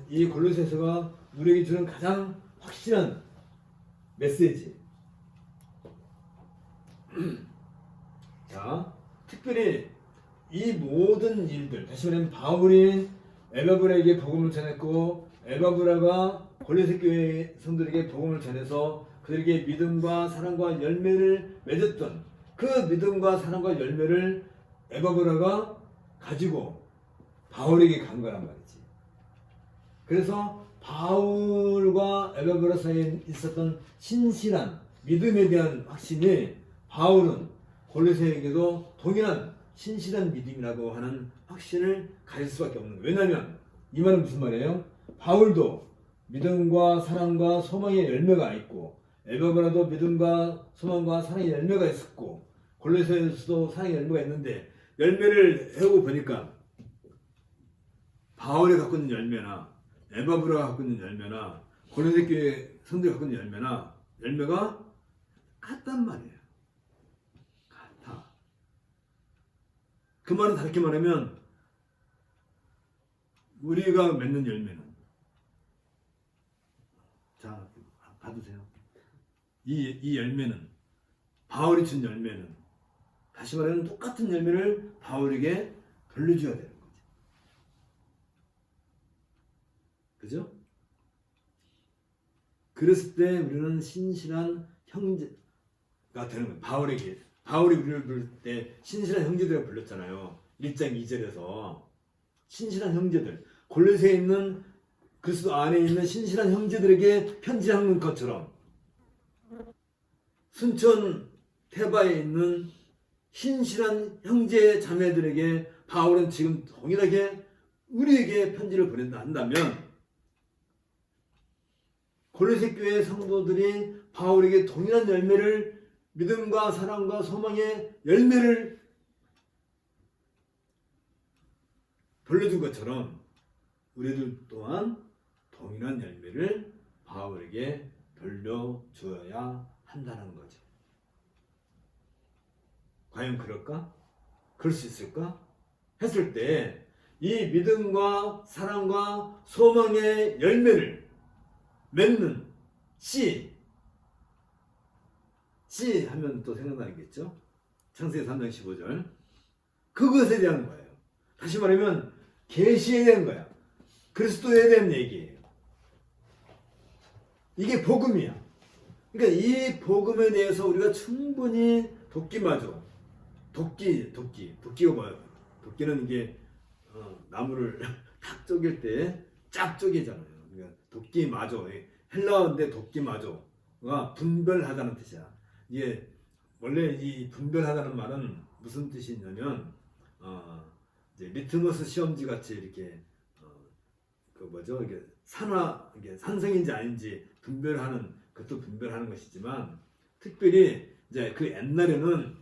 이 골로새서가 우리에게 주는 가장 확실한 메시지. 자, 특별히 이 모든 일들, 다시 말하면 바울이 에바브라에게 복음을 전했고 에바브라가 골로새 교회 성도들에게 복음을 전해서 그들에게 믿음과 사랑과 열매를 맺었던 그 믿음과 사랑과 열매를 에바브라가 가지고 바울에게 간 거란 말이지. 그래서 바울과 에바브라 사이에 있었던 신실한 믿음에 대한 확신이 바울은 골로새에게도 동일한 신실한 믿음이라고 하는 확신을 가질 수밖에 없는 거예요. 왜냐하면 이 말은 무슨 말이에요? 바울도 믿음과 사랑과 소망의 열매가 있고 에바브라도 믿음과 소망과 사랑의 열매가 있었고 골로새에서도 사랑의 열매가 있는데 열매를 해오고 보니까 바울이 갖고 있는 열매나 에바브라가 갖고 있는 열매나 골로새 교회 성도가 갖고 있는 열매가 같단 말이에요. 같아. 그 말은 다르게 말하면 우리가 맺는 열매는, 자 봐두세요. 이 열매는, 바울이 준 열매는, 다시 말하면 똑같은 열매를 바울에게 돌려줘야 되는 거지. 그죠? 그랬을 때 우리는 신실한 형제가 되는 거예요. 바울이 우리를 부를 때 신실한 형제들이라고 불렀잖아요. 1장 2절에서 신실한 형제들, 골로새에 있는 그리스도 안에 있는 신실한 형제들에게 편지하는 것처럼 순천 테바에 있는 신실한 형제 자매들에게 바울은 지금 동일하게 우리에게 편지를 보낸다 한다면 골로새 교회 성도들이 바울에게 동일한 열매를, 믿음과 사랑과 소망의 열매를 돌려준 것처럼 우리들 또한 동일한 열매를 바울에게 돌려주어야 한다는 거죠. 과연 그럴까? 그럴 수 있을까? 했을 때 이 믿음과 사랑과 소망의 열매를 맺는 씨 하면 또 생각나겠죠? 창세기 3장 15절. 그것에 대한 거예요. 다시 말하면 계시에 대한 거야. 그리스도에 대한 얘기예요. 이게 복음이야. 그러니까 이 복음에 대해서 우리가 충분히 도끼가 뭐예요? 도끼는 이게 나무를 탁 쪼갤 때 쫙 쪼개잖아요. 그러니까 도끼마저, 헬라어인데 도끼마저가 분별하다는 뜻이야. 이게 원래 이 분별하다는 말은 무슨 뜻이 있냐면 이제 리트머스 시험지 같이 이렇게 이게 이게 산성인지 아닌지 분별하는, 그것도 분별하는 것이지만 특별히 이제 그 옛날에는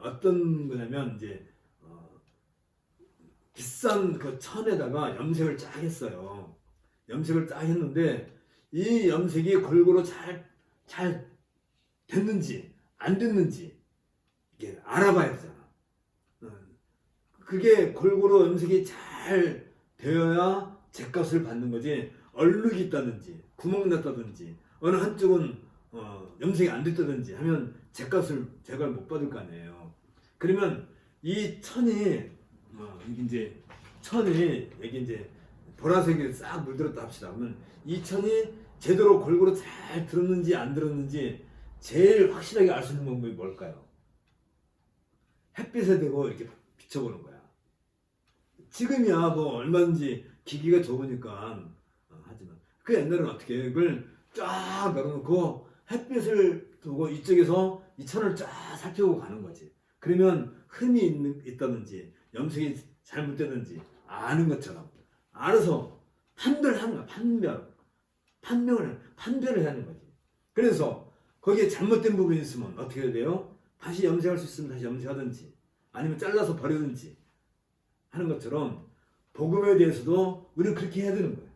어떤 거냐면 이제 비싼 그 천에다가 염색을 쫙 했어요. 염색을 쫙 했는데 이 염색이 골고루 잘 됐는지 안 됐는지 이게 알아봐야 되잖아. 그게 골고루 염색이 잘 되어야 제값을 받는 거지. 얼룩이 있다든지 구멍 났다든지 어느 한쪽은 염색이 안 됐다든지 하면 제값을 못 받을 거 아니에요. 그러면 이 천이 여기 이제 보라색이 싹 물들었다 합시다. 그러면 이 천이 제대로 골고루 잘 들었는지 안 들었는지 제일 확실하게 알 수 있는 방법이 뭘까요? 햇빛에 대고 이렇게 비춰보는 거야. 지금이야 뭐 얼마든지 기기가 좋으니까 하지만 그 옛날에는 어떻게 해? 그걸 쫙 널어놓고 햇빛을 두고 이쪽에서 이 천을 쫙 살펴보고 가는 거지. 그러면 흠이 있다든지 염색이 잘못되든지 아는 것처럼 알아서 판별하는 거야. 판별을 하는 거지. 그래서 거기에 잘못된 부분이 있으면 어떻게 해야 돼요? 다시 염색할 수 있으면 다시 염색하든지 아니면 잘라서 버리든지 하는 것처럼 복음에 대해서도 우리는 그렇게 해야 되는 거예요.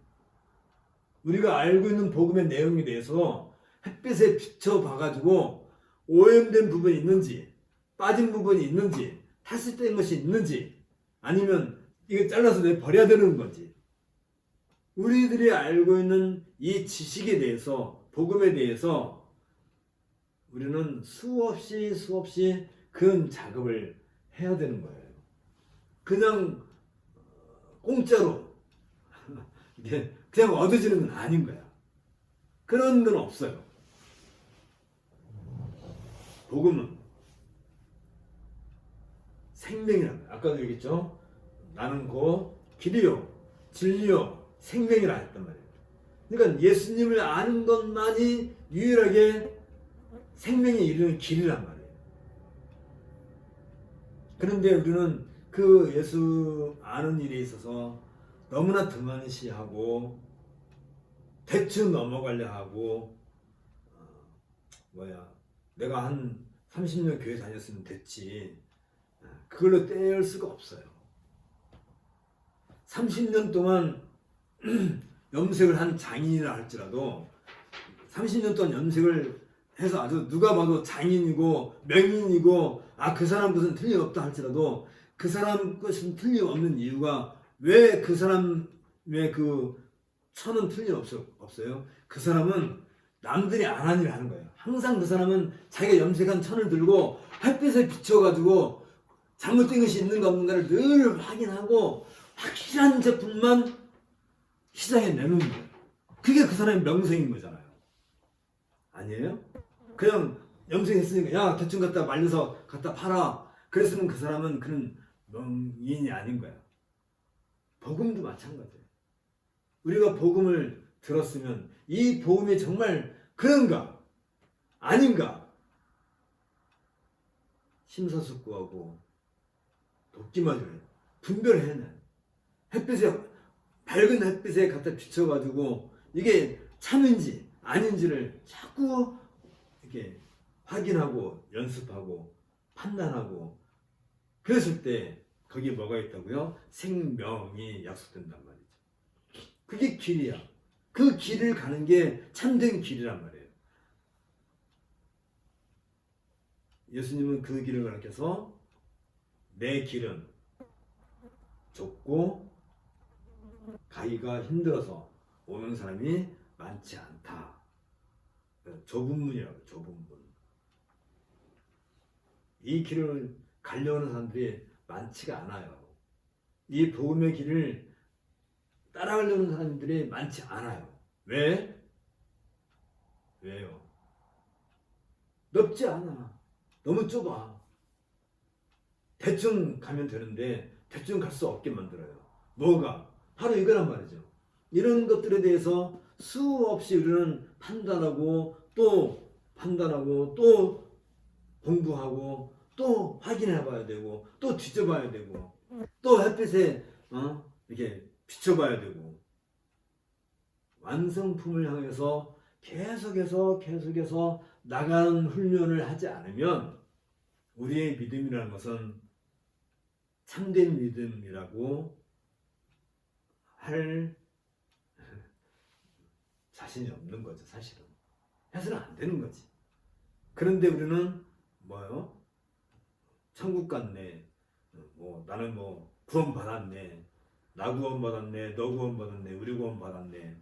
우리가 알고 있는 복음의 내용에 대해서 햇빛에 비춰봐가지고 오염된 부분이 있는지 빠진 부분이 있는지 탈수된 것이 있는지 아니면 이거 잘라서 내 버려야 되는 건지 우리들이 알고 있는 이 지식에 대해서 복음에 대해서 우리는 수없이 그런 작업을 해야 되는 거예요. 그냥 공짜로 이게 그냥 얻어지는 건 아닌 거야. 그런 건 없어요. 복음은 생명이라는 거야. 아까도 얘기했죠. 나는 곧 길이요 진리요 생명이라 했단 말이에요. 그러니까 예수님을 아는 것만이 유일하게 생명에 이르는 길이란 말이에요. 그런데 우리는 그 예수 아는 일에 있어서 너무나 등한시하고 대충 넘어가려 하고 내가 한 30년 교회 다녔으면 됐지 그걸로 떼을 수가 없어요. 30년 동안 염색을 한 장인이라 할지라도 30년 동안 염색을 해서 아주 누가 봐도 장인이고 명인이고 그 사람 것은 틀림없다 할지라도 그 사람 것은 틀림없는 이유가 왜 그 사람의 그 천은 틀림없어요? 그 사람은 남들이 안 하는 일을 하는 거예요. 항상 그 사람은 자기가 염색한 천을 들고 햇빛에 비춰가지고 잘못된 것이 있는가 없는가를 늘 확인하고 확실한 제품만 시장에 내놓는 거예요. 그게 그 사람의 명성인 거잖아요. 아니에요? 그냥 염색했으니까 야 대충 갖다 말려서 갖다 팔아. 그랬으면 그 사람은 그런 명인이 아닌 거야. 복음도 마찬가지예요. 우리가 복음을 들었으면 이 복음이 정말 그런가 아닌가 심사숙고하고 돕기마저 분별해내. 밝은 햇빛에 갖다 비춰가지고 이게 참인지 아닌지를 자꾸 이렇게 확인하고 연습하고 판단하고 그랬을 때 거기에 뭐가 있다고요? 생명이 약속된단 말이죠. 그게 길이야. 그 길을 가는 게 참된 길이란 말이에요. 예수님은 그 길을 가르쳐서 내 길은 좁고 가기가 힘들어서 오는 사람이 많지 않다. 좁은 문이라고 좁은 문. 이 길을 가려는 사람들이 많지가 않아요. 이 복음의 길을 따라가려는 사람들이 많지 않아요. 왜? 왜요? 넓지 않아. 너무 좁아. 대충 가면 되는데 대충 갈 수 없게 만들어요. 뭐가? 바로 이거란 말이죠. 이런 것들에 대해서 수없이 우리는 판단하고 또 공부하고 또 확인해 봐야 되고 또 뒤져봐야 되고 또 햇빛에 이렇게 비춰봐야 되고 완성품을 향해서 계속해서 나가는 훈련을 하지 않으면 우리의 믿음이라는 것은 참된 믿음이라고 할 자신이 없는 거죠. 사실은 해서는 안 되는 거지. 그런데 우리는 뭐요? 천국 갔네. 나는 구원 받았네. 나 구원 받았네. 너 구원 받았네. 우리 구원 받았네.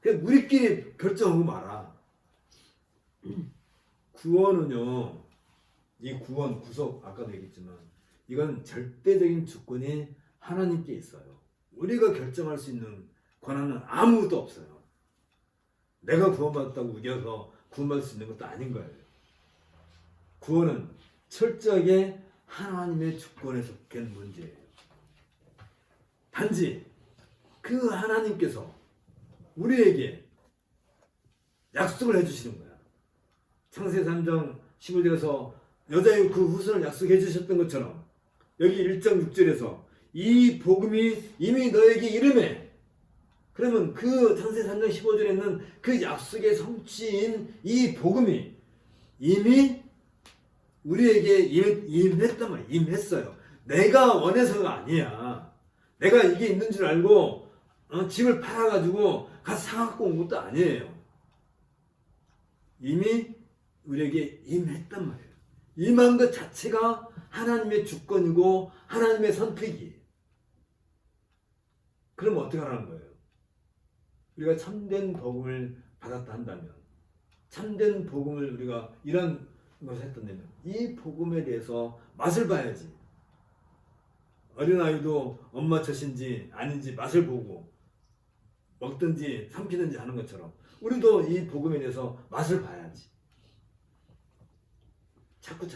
그냥 우리끼리 결정하고 말아. 구원은요. 이 구원, 구속 아까도 얘기했지만 이건 절대적인 주권이 하나님께 있어요. 우리가 결정할 수 있는 권한은 아무것도 없어요. 내가 구원받았다고 우겨서 구원받을 수 있는 것도 아닌 거예요. 구원은 철저하게 하나님의 주권에 속한 문제예요. 단지 그 하나님께서 우리에게 약속을 해주시는 거야. 창세기 3장 15절에서 여자의 그 후손을 약속해 주셨던 것처럼 여기 1장 6절에서 이 복음이 이미 너에게 이르매, 그러면 그 창세기 3장 15절에 있는 그 약속의 성취인 이 복음이 이미 우리에게 임했단 말이야. 임했어요. 내가 원해서가 아니야. 내가 이게 있는 줄 알고 집을 팔아가지고 가서 사갖고 온 것도 아니에요. 이미 우리에게 임했단 말이에요. 임한 것 자체가 하나님의 주권이고 하나님의 선택이에요. 그럼 어떻게 하라는 거예요? 우리가 참된 복음을 받았다 한다면, 참된 복음을 우리가 이런 것을 했던다면 이 복음에 대해서 맛을 봐야지. 어린아이도 엄마 젖인지 아닌지 맛을 보고 먹든지 삼키든지 하는 것처럼 우리도 이 복음에 대해서 맛을 봐야지. 자꾸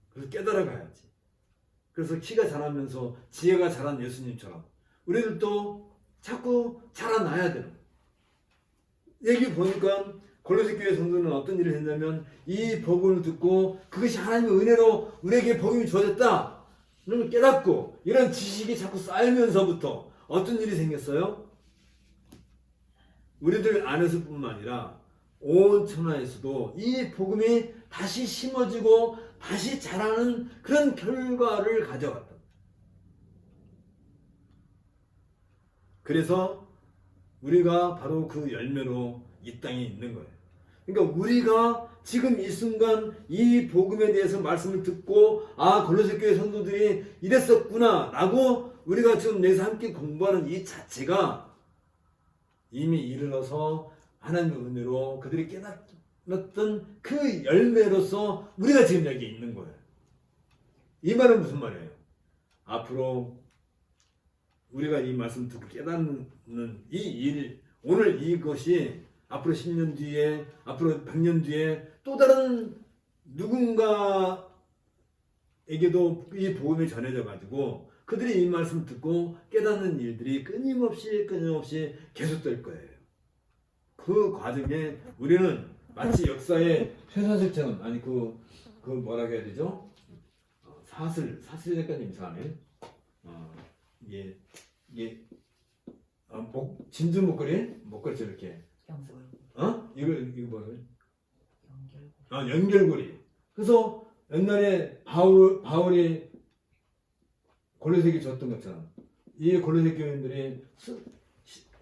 그래서 깨달아 가야지. 그래서 키가 자라면서 지혜가 자란 예수님처럼 우리들도 자꾸 자라나야 되는 거예요. 여기 보니까 골로새 교회 성도는 어떤 일을 했냐면 이 복음을 듣고 그것이 하나님의 은혜로 우리에게 복음이 주어졌다 를 깨닫고 이런 지식이 자꾸 쌓이면서부터 어떤 일이 생겼어요? 우리들 안에서뿐만 아니라 온 천하에서도 이 복음이 다시 심어지고 다시 자라는 그런 결과를 가져갔다. 그래서 우리가 바로 그 열매로 이 땅에 있는 거예요. 그러니까 우리가 지금 이 순간 이 복음에 대해서 말씀을 듣고 골로새 교회 성도들이 이랬었구나 라고 우리가 지금 여기서 함께 공부하는 이 자체가 이미 이르러서 하나님의 은혜로 그들이 깨달았던 그 열매로서 우리가 지금 여기 있는 거예요. 이 말은 무슨 말이에요? 앞으로 우리가 이 말씀 듣고 깨닫는 이 일, 오늘 이것이 앞으로 10년 뒤에, 앞으로 100년 뒤에 또 다른 누군가에게도 이 복음이 전해져 가지고 그들이 이 말씀을 듣고 깨닫는 일들이 끊임없이 계속될 거예요. 그 과정에 우리는 마치 역사의 쇠사슬처럼, 아니 그 뭐라고 해야 되죠? 사슬 약간 이상하네. 이게 진주 목걸이죠 이렇게. 이거 뭐예요? 연결고리. 그래서 옛날에 바울이 골로새에게 줬던 것처럼 이 골로새 교인들이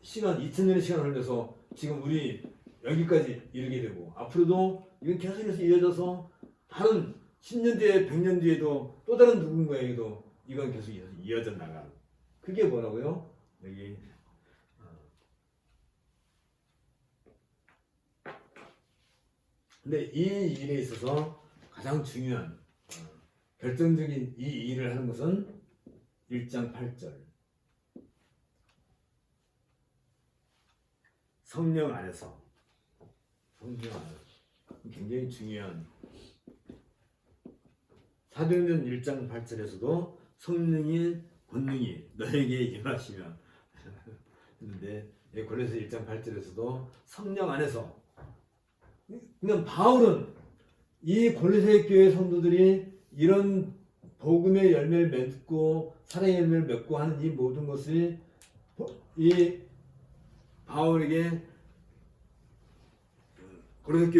시간 2000년의 시간을 흘려서 지금 우리 여기까지 이르게 되고 앞으로도 이건 계속해서 이어져서 다른 10년 뒤에 100년 뒤에도 또 다른 누군가에게도 이건 계속 이어져 나가는. 그게 뭐라고요? 여기 근데 이 일에 있어서 가장 중요한 결정적인 이 일을 하는 것은 1장 8절 성령 안에서 굉장히 중요한 사도행전 1장 8절에서도 성령의 권능이 너에게 임하시면 했는데 골로새 1장 8절에서도 성령 안에서. 그러니까 바울은 이 골로새 교회 성도들이 이런 복음의 열매를 맺고 사랑의 열매를 맺고 하는 이 모든 것을 이 바울에게 골로새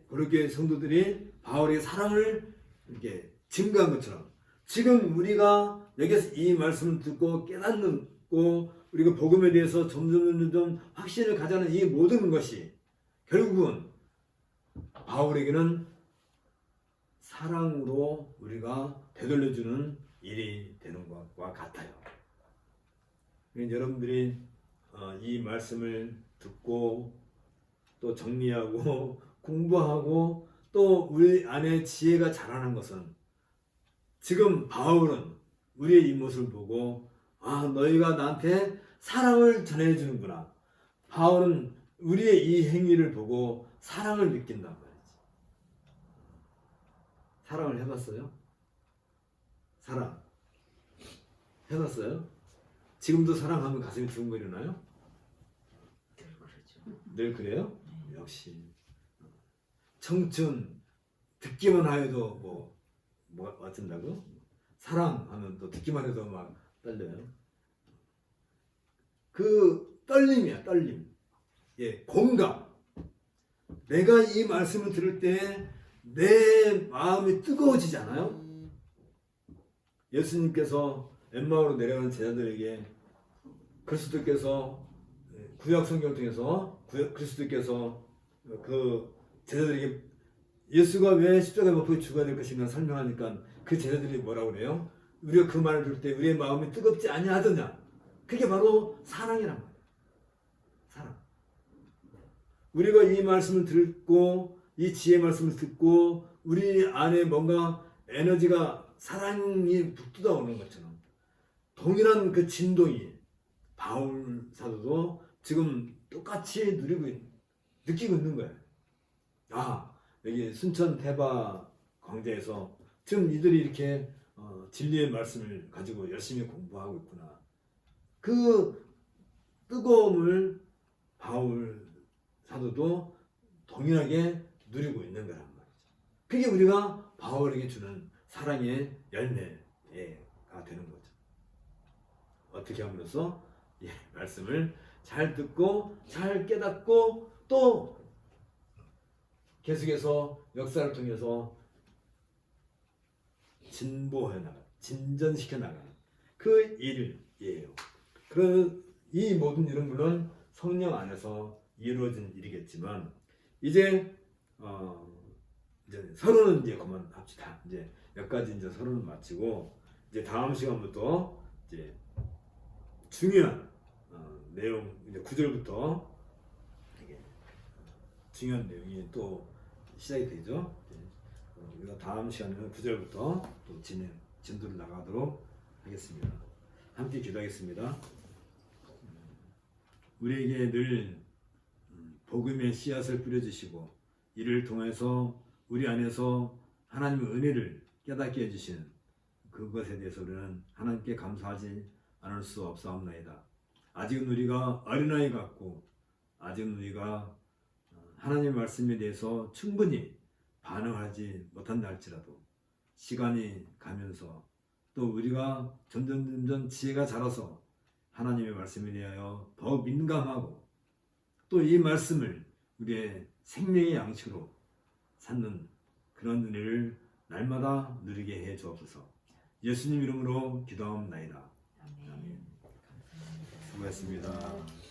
교회 성도들이 바울의 사랑을 이렇게 증거한 것처럼 지금 우리가 여기서 이 말씀을 듣고 깨닫고 우리가 복음에 대해서 점점 확신을 가져가는 이 모든 것이 결국은 바울에게는 사랑으로 우리가 되돌려주는 일이 되는 것과 같아요. 여러분들이 이 말씀을 듣고 또 정리하고 공부하고 또 우리 안에 지혜가 자라는 것은 지금 바울은 우리의 이 모습을 보고 너희가 나한테 사랑을 전해주는구나. 바울은 우리의 이 행위를 보고 사랑을 느낀단 말이지. 사랑을 해봤어요? 사랑 해봤어요? 지금도 사랑하면 가슴이 두근거리나요? 늘 그래요? 역시 청춘 듣기만 하여도 뭐 어쩐다고? 사랑하면 또 듣기만 해도 막 떨려요. 그 떨림이야, 떨림. 예, 공감. 내가 이 말씀을 들을 때 내 마음이 뜨거워지잖아요. 예수님께서 엠마오로 내려가는 제자들에게 그리스도께서 구약 성경을 통해서 그리스도께서 그 제자들에게 예수가 왜 십자가에 못 박혀 죽어야 될 것인가 설명하니까 그 제자들이 뭐라고 그래요? 우리가 그 말을 들을 때 우리의 마음이 뜨겁지 아니하더냐? 그게 바로 사랑이란 말이에요. 사랑. 우리가 이 말씀을 듣고 이 지혜 말씀을 듣고 우리 안에 뭔가 에너지가 사랑이 북돋아 오는 것처럼 동일한 그 진동이 바울 사도도 지금 똑같이 느끼고 있는 거예요. 아, 여기 순천 태바 광장에서 지금 이들이 이렇게 진리의 말씀을 가지고 열심히 공부하고 있구나. 그 뜨거움을 바울 사도도 동일하게 누리고 있는 거란 말이죠. 그게 우리가 바울에게 주는 사랑의 열매가 되는 거죠. 어떻게 함으로써 말씀을 잘 듣고 잘 깨닫고 또 계속해서 역사를 통해서 진보해 나가, 진전시켜 나가는 그 일이에요. 그런 이 모든 일은 물론 성령 안에서 이루어진 일이겠지만 이제 서론은 이제 그만합시다. 이제 여기까지 이제 서론을 마치고 이제 다음 시간부터 이제 중요한 내용 이제 9절부터 중요한 내용이 또 시작이 되죠. 우리가 다음 시간에는 9절부터 또 진도를 나가도록 하겠습니다. 함께 기도하겠습니다. 우리에게 늘 복음의 씨앗을 뿌려주시고 이를 통해서 우리 안에서 하나님의 은혜를 깨닫게 해주신 그것에 대해서 우리는 하나님께 감사하지 않을 수 없사옵나이다. 아직은 우리가 어린아이 같고 아직은 우리가 하나님의 말씀에 대해서 충분히 반응하지 못한다 할지라도 시간이 가면서 또 우리가 점점 지혜가 자라서 하나님의 말씀에 대하여 더 민감하고 또 이 말씀을 우리의 생명의 양식으로 삼는 그런 은혜를 날마다 누리게 해 주옵소서. 예수님 이름으로 기도하옵나이다. 아멘. 수고했습니다.